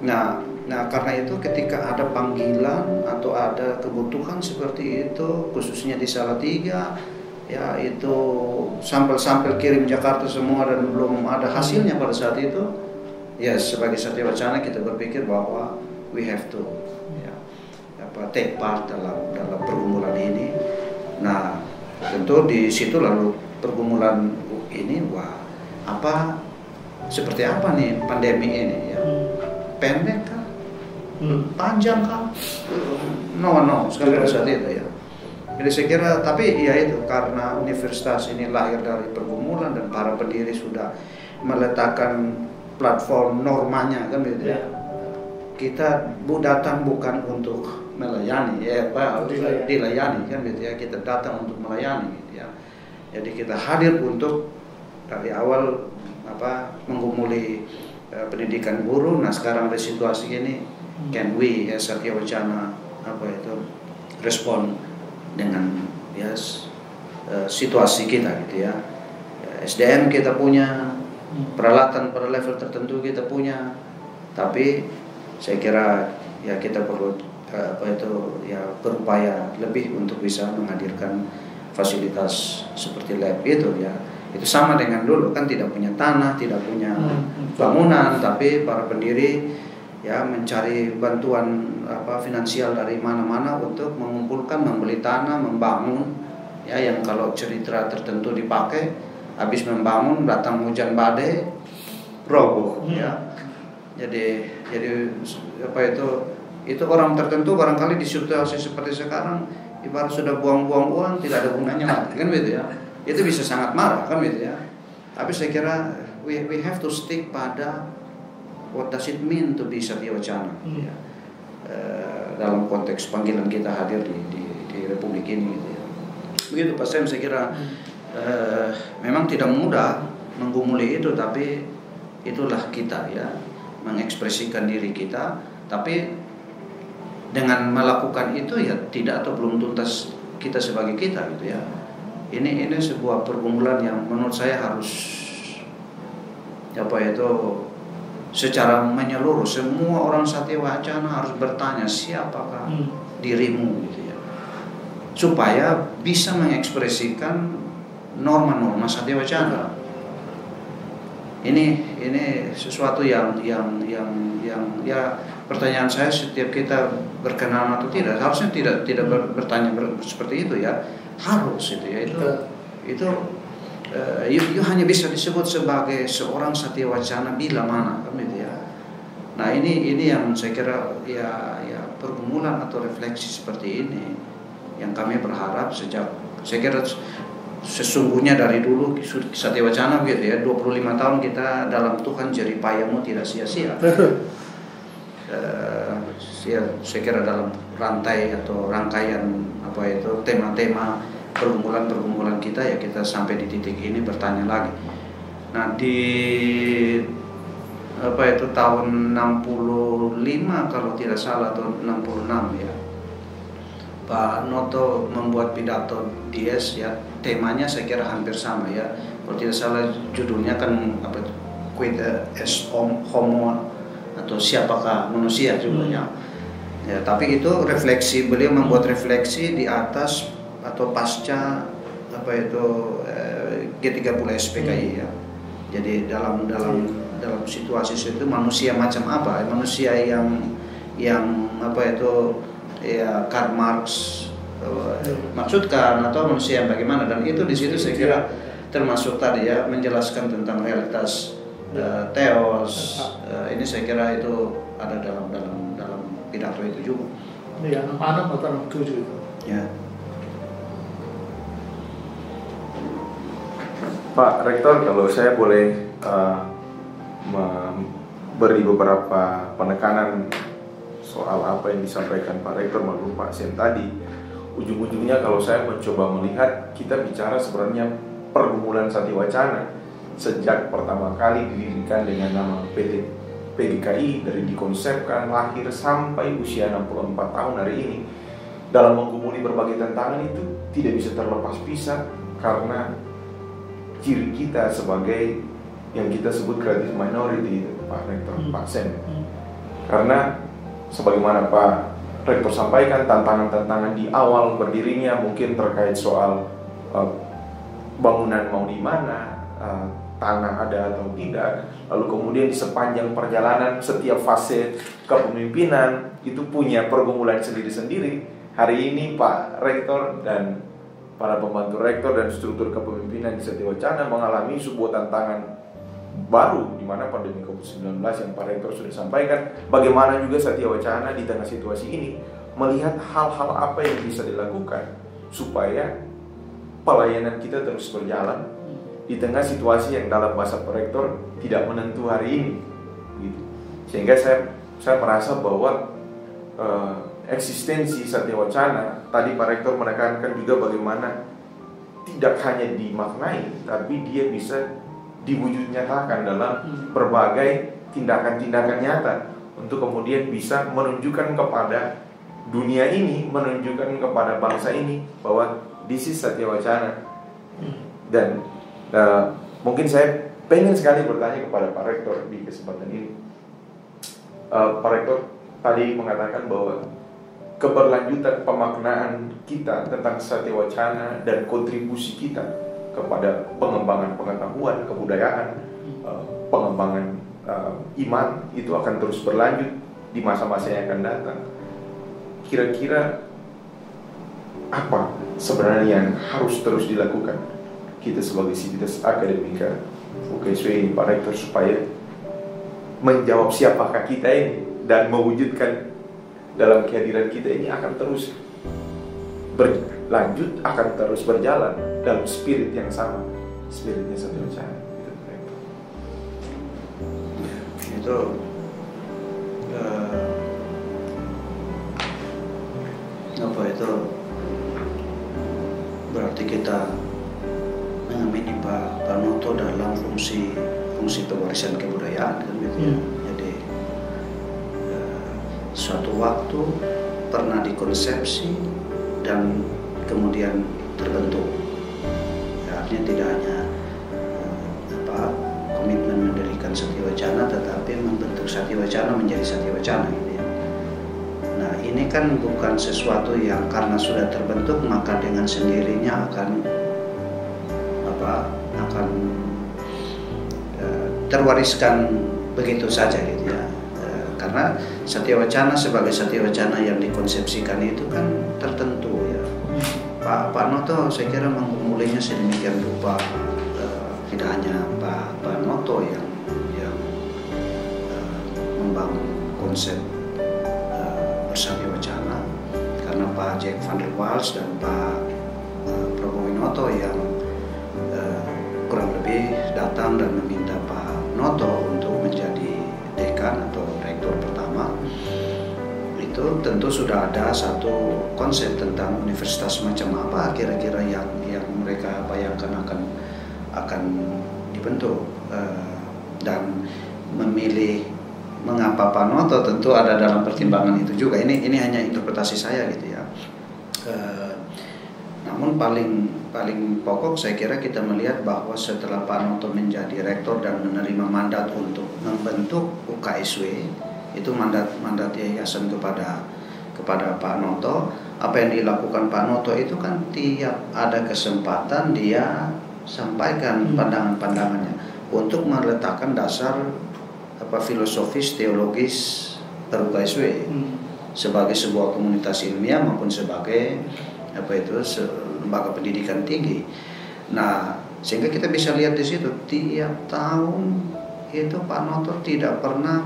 Nah karena itu ketika ada panggilan atau ada kebutuhan seperti itu, khususnya di Salatiga ya, itu sampel-sampel kirim Jakarta semua dan belum ada hasilnya pada saat itu. Ya sebagai Satya Wacana kita berpikir bahwa we have to take part dalam pergumulan ini. Nah tentu di situ lalu pergumulan ini seperti apa nih pandemi ini ya, pendek kan, panjang kan, no sekali pada saat itu ya. Jadi saya kira tapi ya itu karena universitas ini lahir dari pergumulan dan para pendiri sudah meletakkan platform normanya kan gitu ya. Kita datang bukan untuk melayani dilayani kan gitu ya. Kita datang untuk melayani gitu ya. Jadi kita hadir untuk dari awal menggumuli pendidikan guru. Nah sekarang di situasi ini can we Satya Wacana respon dengan situasi kita gitu ya. SDM kita punya, peralatan pada level tertentu kita punya, tapi saya kira ya kita perlu berupaya lebih untuk bisa menghadirkan fasilitas seperti lab itu ya. Itu sama dengan dulu kan tidak punya tanah, tidak punya bangunan, tapi para pendiri ya mencari bantuan finansial dari mana-mana untuk mengumpulkan, membeli tanah, membangun ya, yang kalau cerita tertentu dipakai, habis membangun datang hujan badai roboh ya. Jadi itu orang tertentu barangkali di situasi seperti sekarang ibarat sudah buang-buang uang tidak ada gunanya lagi kan gitu ya. Itu bisa sangat marah kan gitu ya. Tapi saya kira we have to stick pada what does it mean to be Satya Wacana ya. Dalam konteks panggilan kita hadir di Republik ini gitu ya. Begitu Pak Sam, saya kira memang tidak mudah menggumuli itu, tapi itulah kita ya, mengekspresikan diri kita, tapi dengan melakukan itu ya tidak atau belum tuntas kita sebagai kita gitu ya. Ini sebuah pergumulan yang menurut saya harus secara menyeluruh semua orang Satya Wacana harus bertanya siapakah dirimu gitu ya, supaya bisa mengekspresikan norma-norma Satya Wacana. Ini sesuatu yang ya pertanyaan saya setiap kita berkenan atau tidak, harusnya tidak bertanya seperti itu ya, harus itu ya, itu you hanya bisa disebut sebagai seorang Satya Wacana bila mana kan gitu ya. Nah ini yang saya kira ya pergumulan atau refleksi seperti ini yang kami berharap saya kira sesungguhnya dari dulu Satya Wacana gitu ya, 25 tahun kita dalam Tuhan jeripayamu tidak sia-sia. Saya kira dalam rantai atau rangkaian tema-tema pergumulan kita ya, kita sampai di titik ini bertanya lagi. Nah di tahun 65 kalau tidak salah atau 66 ya, Pak Noto membuat pidato DS ya, temanya saya kira hampir sama ya, kalau tidak salah judulnya kan quid est homo atau siapakah manusia juga ya. Ya, tapi itu refleksi, beliau membuat refleksi di atas atau pasca apa itu G30 SPKI ya. Jadi dalam situasi itu manusia macam apa? Manusia yang apa itu ya Karl Marx maksudkan, atau manusia yang bagaimana, dan itu di situ saya kira termasuk tadi ya menjelaskan tentang realitas teos. Ini saya kira itu ada dalam pidato itu juga. Iya, 66 atau 67 itu. Ya. Pak Rektor, kalau saya boleh memberi beberapa penekanan soal apa yang disampaikan Pak Rektor maupun Pak Sen tadi, ujung-ujungnya kalau saya mencoba melihat, kita bicara sebenarnya pergumulan Satya-Wacana sejak pertama kali didirikan dengan nama PT PGKI, dari dikonsepkan, lahir sampai usia 64 tahun hari ini, dalam menggumuli berbagai tantangan itu tidak bisa terlepas pisah karena ciri kita sebagai yang kita sebut creative minority itu, Pak Rektor, Pak Sen. Karena sebagaimana Pak Rektor sampaikan, tantangan-tantangan di awal berdirinya mungkin terkait soal bangunan mau di mana, tanah ada atau tidak, lalu kemudian di sepanjang perjalanan setiap fase kepemimpinan itu punya pergumulan sendiri-sendiri. Hari ini Pak Rektor dan para pembantu rektor dan struktur kepemimpinan di Satya-Wacana mengalami sebuah tantangan baru, di mana pandemi COVID-19 yang Pak Rektor sudah sampaikan. Bagaimana juga Satya-Wacana di tengah situasi ini melihat hal-hal apa yang bisa dilakukan supaya pelayanan kita terus berjalan di tengah situasi yang dalam bahasa Pak Rektor tidak menentu hari ini, gitu. Sehingga saya merasa bahwa eksistensi Satya-Wacana tadi Pak Rektor menekankan juga bagaimana tidak hanya dimaknai, tapi dia bisa diwujud nyatakan dalam berbagai tindakan-tindakan nyata untuk kemudian bisa menunjukkan kepada dunia ini, menunjukkan kepada bangsa ini bahwa this is Satya-Wacana. Dan mungkin saya pengen sekali bertanya kepada Pak Rektor di kesempatan ini. Pak Rektor tadi mengatakan bahwa keberlanjutan pemaknaan kita tentang Satya-Wacana dan kontribusi kita kepada pengembangan pengetahuan, kebudayaan, pengembangan iman itu akan terus berlanjut di masa-masa yang akan datang. Kira-kira apa sebenarnya yang harus terus dilakukan kita sebagai sivitas akademika UKSW, Pak Rektor, supaya menjawab siapakah kita ini dan mewujudkan dalam kehadiran kita ini akan terus berlanjut, akan terus berjalan dalam spirit yang sama, spiritnya Satya-Wacana. Itu apa itu berarti kita mengamini Pak Noto dalam fungsi pewarisan kebudayaan kan gitu ya. Jadi suatu waktu pernah dikonsepsi dan kemudian terbentuk. Ya, artinya tidak hanya komitmen mendirikan Satya-Wacana, tetapi membentuk Satya-Wacana menjadi Satya-Wacana gitu ya. Nah, ini kan bukan sesuatu yang karena sudah terbentuk maka dengan sendirinya akan terwariskan begitu saja gitu ya. Karena Satya-Wacana sebagai Satya-Wacana yang dikonsepsikan itu kan tertentu ya. Pak Noto saya kira menggumulinya sedemikian rupa, tidak hanya Pak Noto yang membangun konsep Satya-Wacana, karena Pak Jack van der Waals dan Pak Prabowo Winoto yang kurang lebih datang dan meminta Pak Noto untuk menjadi dekan atau rektor pertama. Itu tentu sudah ada satu konsep tentang universitas macam apa kira-kira yang mereka bayangkan akan dibentuk, dan memilih mengapa Pak Noto tentu ada dalam pertimbangan itu juga. Ini hanya interpretasi saya gitu ya. Namun paling pokok saya kira kita melihat bahwa setelah Pak Noto menjadi rektor dan menerima mandat untuk membentuk UKSW, itu mandat yayasan kepada kepada Pak Noto. Apa yang dilakukan Pak Noto itu kan tiap ada kesempatan dia sampaikan pandangan-pandangannya untuk meletakkan dasar filosofis teologis Baru KSW sebagai sebuah komunitas ilmiah maupun sebagai lembaga pendidikan tinggi. Nah, sehingga kita bisa lihat di situ tiap tahun itu Pak Noto tidak pernah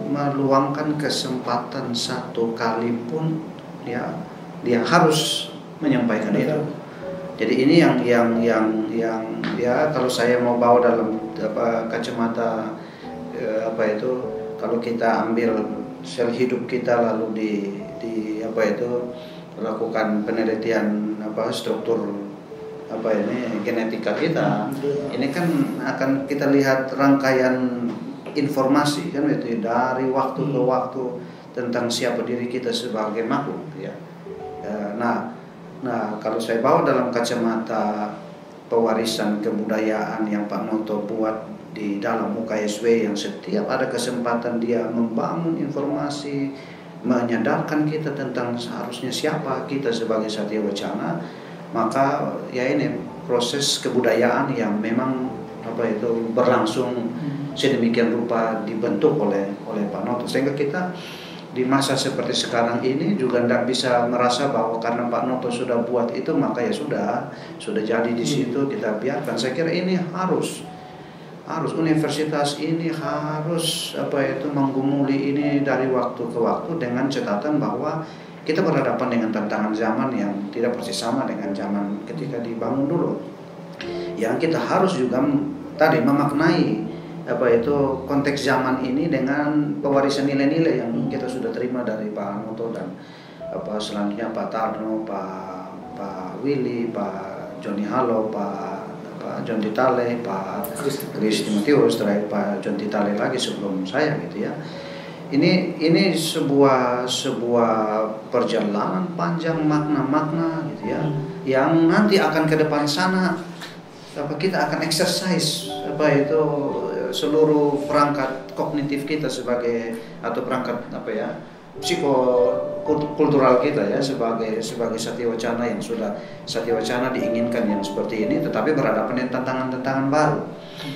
meluangkan kesempatan satu kali pun dia harus menyampaikan itu. Jadi ini yang ya kalau saya mau bawa dalam kacamata kalau kita ambil sel hidup kita lalu lakukan penelitian struktur genetika kita, ini kan akan kita lihat rangkaian informasi kan itu dari waktu ke waktu tentang siapa diri kita sebagai makhluk ya. Nah kalau saya bawa dalam kacamata pewarisan kebudayaan yang Pak Noto buat di dalam UKSW, yang setiap ada kesempatan dia membangun informasi, menyadarkan kita tentang seharusnya siapa kita sebagai Satya Wacana, maka ya ini proses kebudayaan yang memang berlangsung sedemikian rupa dibentuk oleh Pak Noto, sehingga kita di masa seperti sekarang ini juga tidak bisa merasa bahwa karena Pak Noto sudah buat itu maka ya sudah jadi di situ kita biarkan. Saya kira ini harus universitas ini harus menggumuli ini dari waktu ke waktu dengan catatan bahwa kita berhadapan dengan tantangan zaman yang tidak persis sama dengan zaman ketika dibangun dulu. Yang kita harus juga tadi memaknai konteks zaman ini dengan pewarisan nilai-nilai yang kita sudah terima dari Pak Noto dan selanjutnya Pak Tarno, Pak Willy, Pak Joni Halo, Pak John Titale, Pak Chris Timotius, terakhir Pak John Titale lagi sebelum saya gitu ya. Ini sebuah perjalanan panjang makna-makna gitu ya, yang nanti akan ke depan sana kita akan exercise seluruh perangkat kognitif kita sebagai perangkat psikokultural kita ya sebagai Satya Wacana yang sudah Satya Wacana diinginkan yang seperti ini, tetapi berhadapan dengan tantangan-tantangan baru.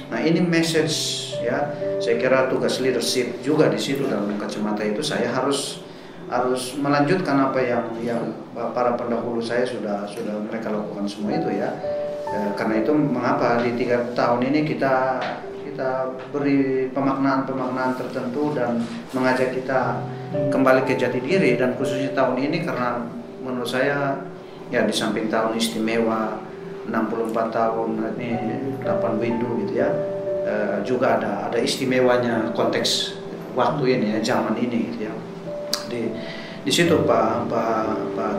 Nah ini message ya, saya kira tugas leadership juga di situ dalam kacamata itu saya harus melanjutkan apa yang para pendahulu saya sudah mereka lakukan semua itu ya. Karena itu mengapa di 3 tahun ini kita beri pemaknaan tertentu dan mengajak kita kembali ke jati diri, dan khususnya tahun ini karena menurut saya ya di samping tahun istimewa 64 tahun ini 8 windu gitu ya, juga ada istimewanya konteks waktu ini ya, zaman ini gitu ya. Di situ Pak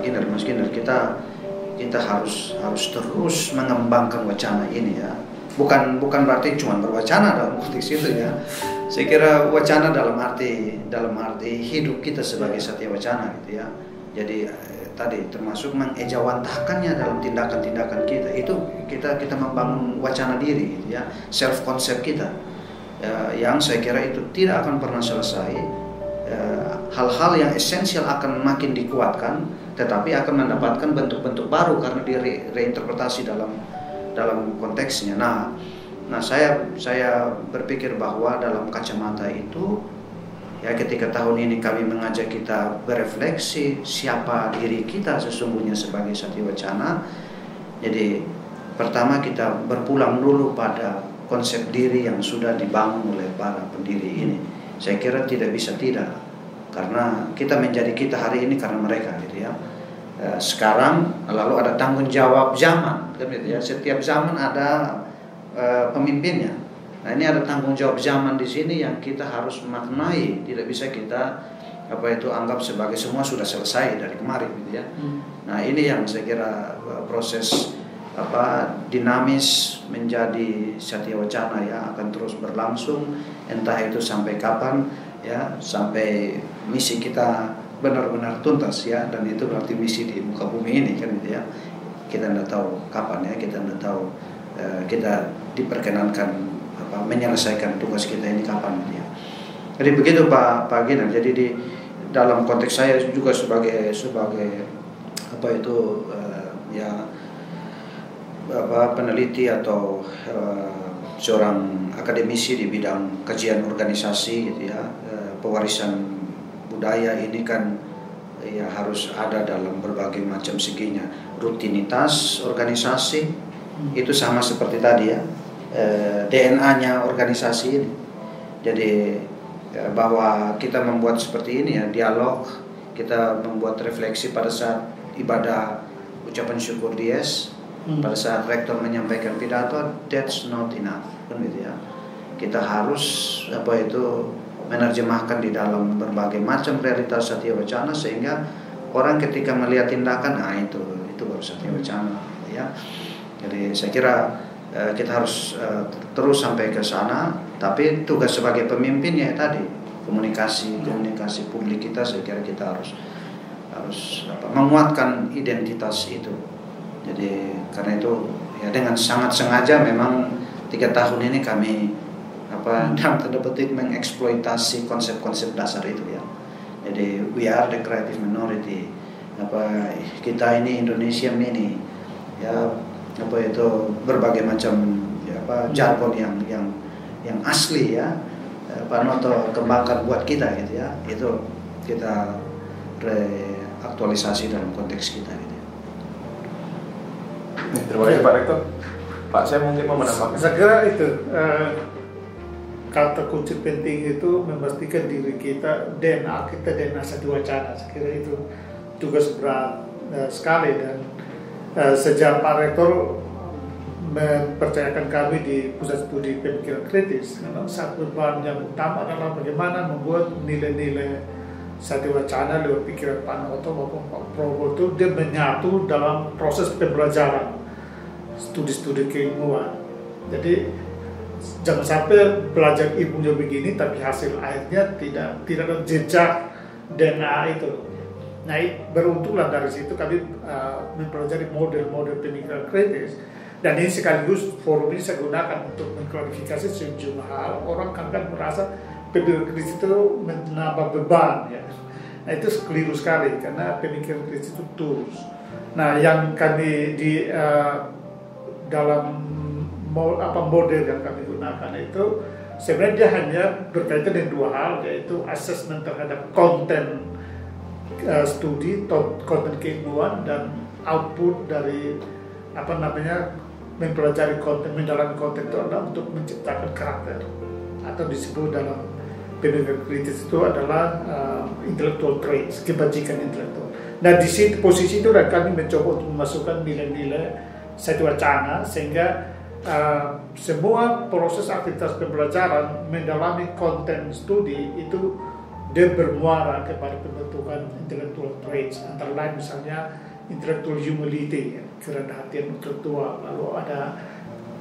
Giner, Mas Giner, kita harus terus mengembangkan wacana ini ya. Bukan berarti cuma berwacana dalam konteks itu ya. Saya kira wacana dalam arti hidup kita sebagai Satya Wacana gitu ya. Jadi tadi termasuk mengejawantahkannya dalam tindakan-tindakan kita. Itu kita membangun wacana diri gitu ya, self concept kita. Yang saya kira itu tidak akan pernah selesai. Hal-hal yang esensial akan makin dikuatkan, tetapi akan mendapatkan bentuk-bentuk baru karena direinterpretasi dalam konteksnya. Nah saya berpikir bahwa dalam kacamata itu ya, ketika tahun ini kami mengajak kita berefleksi siapa diri kita sesungguhnya sebagai Satya Wacana. Jadi pertama kita berpulang dulu pada konsep diri yang sudah dibangun oleh para pendiri ini. Saya kira tidak bisa tidak, karena kita menjadi kita hari ini karena mereka gitu ya. Sekarang lalu ada tanggung jawab zaman kan gitu ya. Setiap zaman ada pemimpinnya. Nah ini ada tanggung jawab zaman di sini yang kita harus maknai. Tidak bisa kita anggap sebagai semua sudah selesai dari kemarin gitu ya. Nah ini yang saya kira proses dinamis menjadi Satya Wacana ya, akan terus berlangsung entah itu sampai kapan ya, sampai misi kita benar-benar tuntas ya, dan itu berarti misi di muka bumi ini kan gitu ya. Kita tidak tahu kapan ya, kita tidak tahu kita diperkenankan menyelesaikan tugas kita ini kapan gitu ya. Jadi begitu Pak Giner. Jadi dalam konteks saya juga sebagai apa itu peneliti atau seorang akademisi di bidang kajian organisasi gitu ya, pewarisan budaya ini kan ya harus ada dalam berbagai macam seginya. Rutinitas organisasi itu sama seperti tadi ya, DNA-nya organisasi ini. Jadi bahwa kita membuat seperti ini ya, dialog, kita membuat refleksi pada saat ibadah ucapan syukur dies, pada saat rektor menyampaikan pidato, that's not enough, kan gitu ya. Kita harus menerjemahkan di dalam berbagai macam realitas Satya Wacana sehingga orang ketika melihat tindakan, itu baru Satya Wacana, ya. Jadi saya kira kita harus terus sampai ke sana, tapi tugas sebagai pemimpin ya tadi komunikasi publik kita, saya kira kita harus menguatkan identitas itu. Jadi karena itu ya dengan sangat sengaja memang 3 tahun ini kami dalam tanda petik mengeksploitasi konsep-konsep dasar itu ya. Jadi we are the creative minority. Kita ini Indonesia mini ya, berbagai macam jargon yang asli ya, Pak Noto kembangkan buat kita gitu ya. Itu kita reaktualisasi dalam konteks kita gitu. Terima kasih Pak Rektor. Pak, saya mungkin mau menambahkan. Saya kira itu kata kunci penting itu memastikan diri kita, DNA Satya Wacana. Saya kira itu tugas berat sekali, dan sejak Pak Rektor mempercayakan kami di Pusat Studi Pemikiran Kritis, satu beban yang utama adalah bagaimana membuat nilai-nilai Satya Wacana lewat pikiran Pak Noto maupun Pak Probo itu dia menyatu dalam proses pembelajaran studi-studi keilmuan. Jadi jangan sampai belajar ilmunya begini tapi hasil akhirnya tidak ada jejak DNA itu. Nah, beruntunglah dari situ kami mempelajari model-model pemikiran kritis, dan ini sekaligus forum ini saya gunakan untuk mengklarifikasi sejumlah hal. Orang kan merasa pemikiran kritis itu menambah beban ya. Nah, itu keliru sekali karena pemikiran kritis itu tools. Nah, yang kami di dalam model yang kami gunakan itu sebenarnya dia hanya berkaitan dengan 2 hal, yaitu assessment terhadap konten studi, konten keilmuan, dan output dari mempelajari konten, mendalami konten itu adalah untuk menciptakan karakter, atau disebut dalam pemikiran kritis itu adalah intellectual traits, kebajikan intelektual. Nah, di situ posisi itu kami mencoba untuk memasukkan nilai-nilai Satya Wacana sehingga semua proses aktivitas pembelajaran mendalami konten studi itu dia bermuara kepada pembentukan intellectual traits, antara lain misalnya intellectual humility, kerendahan hati intelektual, lalu ada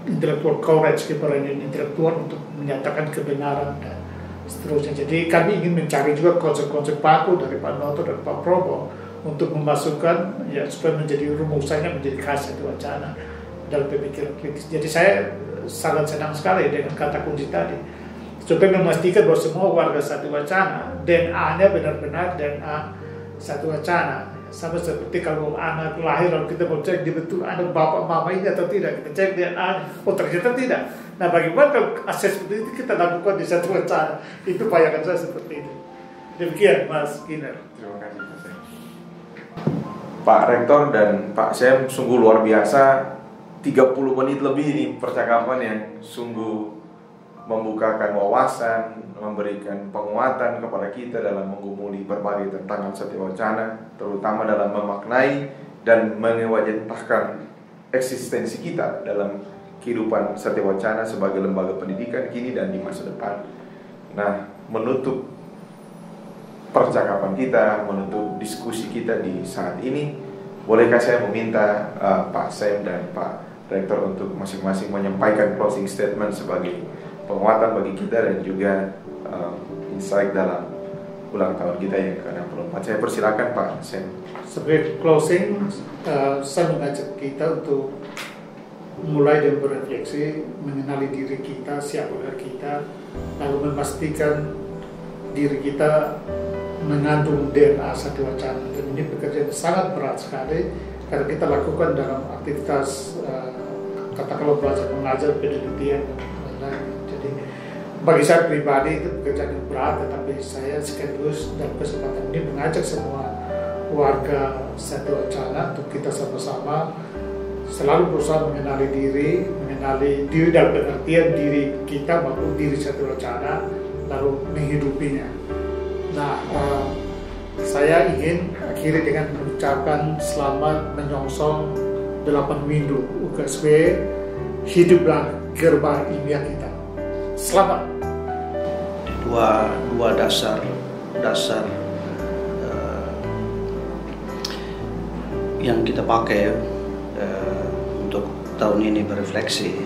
intellectual courage, keberanian intelektual untuk menyatakan kebenaran dan seterusnya. Jadi kami ingin mencari juga konsep-konsep baku dari Pak Noto dan Pak Probo untuk memasukkan ya supaya menjadi rumusannya menjadi khas Satya Wacana dalam pemikiran kritis. Jadi saya sangat senang sekali dengan kata kunci tadi, supaya memastikan bahwa semua warga Satya Wacana DNA-nya benar-benar DNA Satya Wacana. Sama seperti kalau anak lahir, kalau kita mau cek di betul anak bapak mama ini atau tidak, kita cek DNA, ternyata tidak. Nah, bagaimana kalau akses seperti itu kita lakukan di Satya Wacana? Itu bayangan saya seperti itu. Demikian Mas Kiner. Terima kasih Pak Sem. Pak Rektor dan Pak Sem, sungguh luar biasa. 30 menit lebih ini percakapan yang sungguh membukakan wawasan, memberikan penguatan kepada kita dalam menggumuli berbagai tantangan Satya Wacana, terutama dalam memaknai dan mewajibkan eksistensi kita dalam kehidupan Satya Wacana sebagai lembaga pendidikan kini dan di masa depan. Nah, menutup percakapan kita, menutup diskusi kita di saat ini, bolehkah saya meminta Pak Sem dan Pak Rektor untuk masing-masing menyampaikan closing statement sebagai penguatan bagi kita dan juga insight dalam ulang tahun kita yang ke-64. Saya persilakan Pak Sem. Sebagai closing, saya mengajak kita untuk mulai dan berefleksi, mengenali diri kita, siapa kita, lalu memastikan diri kita mengandung DNA Satya Wacana, dan ini pekerjaan sangat berat sekali karena kita lakukan dalam aktivitas katakanlah belajar mengajar, penelitian dan lain-lain. Jadi bagi saya pribadi itu pekerjaan yang berat, tetapi saya sekaligus dalam kesempatan ini mengajak semua warga Satya Wacana untuk kita sama-sama selalu berusaha mengenali diri dalam pengertian diri kita maupun diri Satya Wacana, lalu menghidupinya. Nah, saya ingin akhiri dengan mengucapkan selamat menyongsong 8 Windu UKSW, hiduplah gerbang ilmiah kita. Selamat. Dua dasar yang kita pakai untuk tahun ini berefleksi,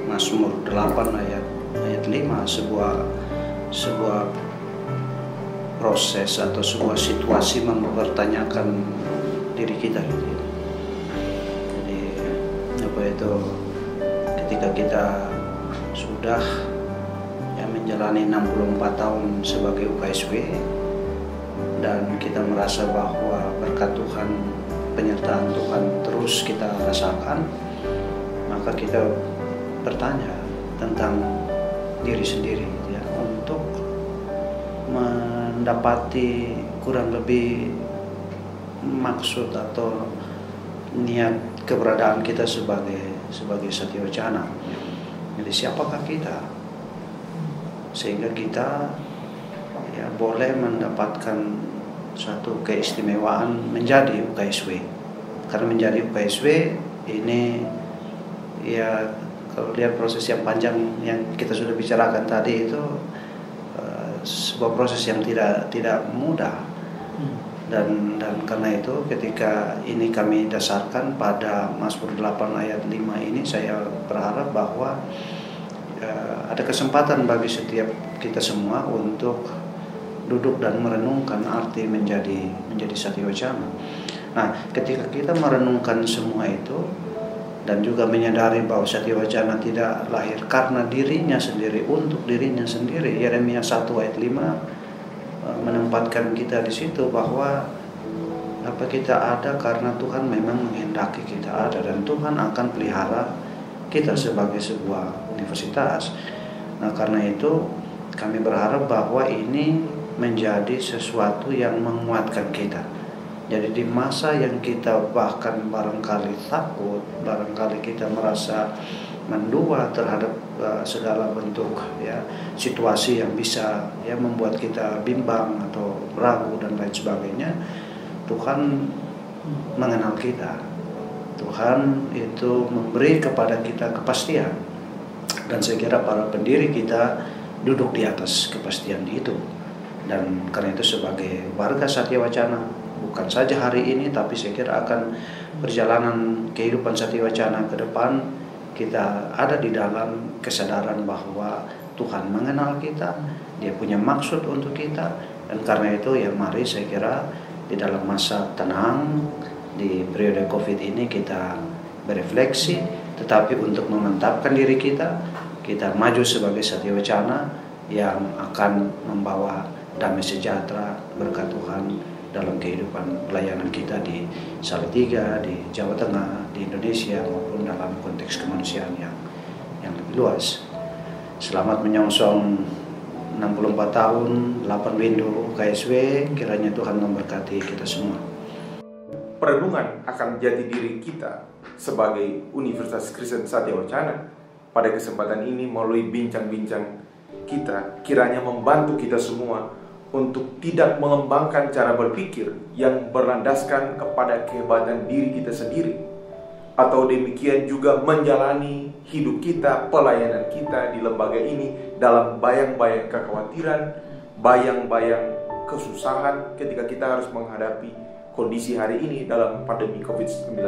Mazmur 8 ayat 5, sebuah proses atau sebuah situasi mempertanyakan diri kita gitu. Jadi apa itu, ketika kita sudah menjalani 64 tahun sebagai UKSW dan kita merasa bahwa berkat Tuhan, penyertaan Tuhan terus kita rasakan, maka kita bertanya tentang diri sendiri ya, untuk mendapati kurang lebih maksud atau niat keberadaan kita sebagai Satya Wacana. Jadi siapakah kita sehingga kita ya boleh mendapatkan satu keistimewaan menjadi UKSW. Karena menjadi UKSW ini ya, kalau lihat proses yang panjang yang kita sudah bicarakan tadi itu, sebuah proses yang tidak mudah. Dan karena itu ketika ini kami dasarkan pada Mazmur 8 ayat 5 ini, saya berharap bahwa ada kesempatan bagi setiap kita semua untuk duduk dan merenungkan arti menjadi Satya Wacana. Nah, ketika kita merenungkan semua itu dan juga menyadari bahwa Satya Wacana tidak lahir karena dirinya sendiri, untuk dirinya sendiri, Yeremia 1 ayat 5 menempatkan kita di situ bahwa apa kita ada karena Tuhan memang menghendaki kita ada, dan Tuhan akan pelihara kita sebagai sebuah universitas. Nah, karena itu kami berharap bahwa ini menjadi sesuatu yang menguatkan kita. Jadi di masa yang kita bahkan barangkali takut, barangkali kita merasa mendua terhadap segala bentuk ya situasi yang bisa ya membuat kita bimbang atau ragu dan lain sebagainya, Tuhan mengenal kita. Tuhan itu memberi kepada kita kepastian, dan saya kira para pendiri kita duduk di atas kepastian itu. Dan karena itu sebagai warga Satya Wacana, bukan saja hari ini, tapi saya kira akan perjalanan kehidupan Satya Wacana ke depan, kita ada di dalam kesadaran bahwa Tuhan mengenal kita, Dia punya maksud untuk kita. Dan karena itu ya mari saya kira di dalam masa tenang di periode COVID ini kita berefleksi, tetapi untuk memantapkan diri kita maju sebagai Satya Wacana yang akan membawa damai sejahtera berkat Tuhan dalam kehidupan pelayanan kita di Salatiga, di Jawa Tengah, di Indonesia, maupun dalam konteks kemanusiaan yang lebih luas. Selamat menyongsong 64 tahun 8 Windu UKSW, kiranya Tuhan memberkati kita semua. Perenungan akan jati diri kita sebagai Universitas Kristen Satya Wacana pada kesempatan ini melalui bincang-bincang kita kiranya membantu kita semua untuk tidak mengembangkan cara berpikir yang berlandaskan kepada kehebatan diri kita sendiri, atau demikian juga menjalani hidup kita, pelayanan kita di lembaga ini dalam bayang-bayang kekhawatiran, bayang-bayang kesusahan ketika kita harus menghadapi kondisi hari ini dalam pandemi COVID-19.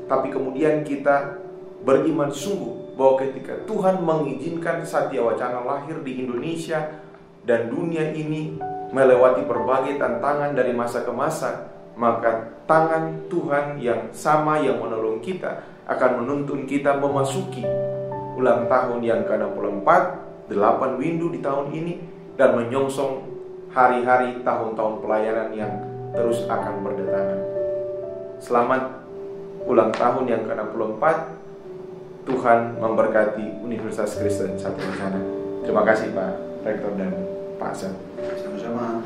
Tapi kemudian kita beriman sungguh bahwa ketika Tuhan mengizinkan Satya Wacana lahir di Indonesia dan dunia ini melewati berbagai tantangan dari masa ke masa, maka tangan Tuhan yang sama yang menolong kita akan menuntun kita memasuki ulang tahun yang ke-64, 8 Windu di tahun ini, dan menyongsong hari-hari tahun-tahun pelayanan yang terus akan berdatangan. Selamat ulang tahun yang ke-64. Tuhan memberkati Universitas Kristen Satya Wacana. Terima kasih Pak Rektor dan Pak Sam. Sama-sama.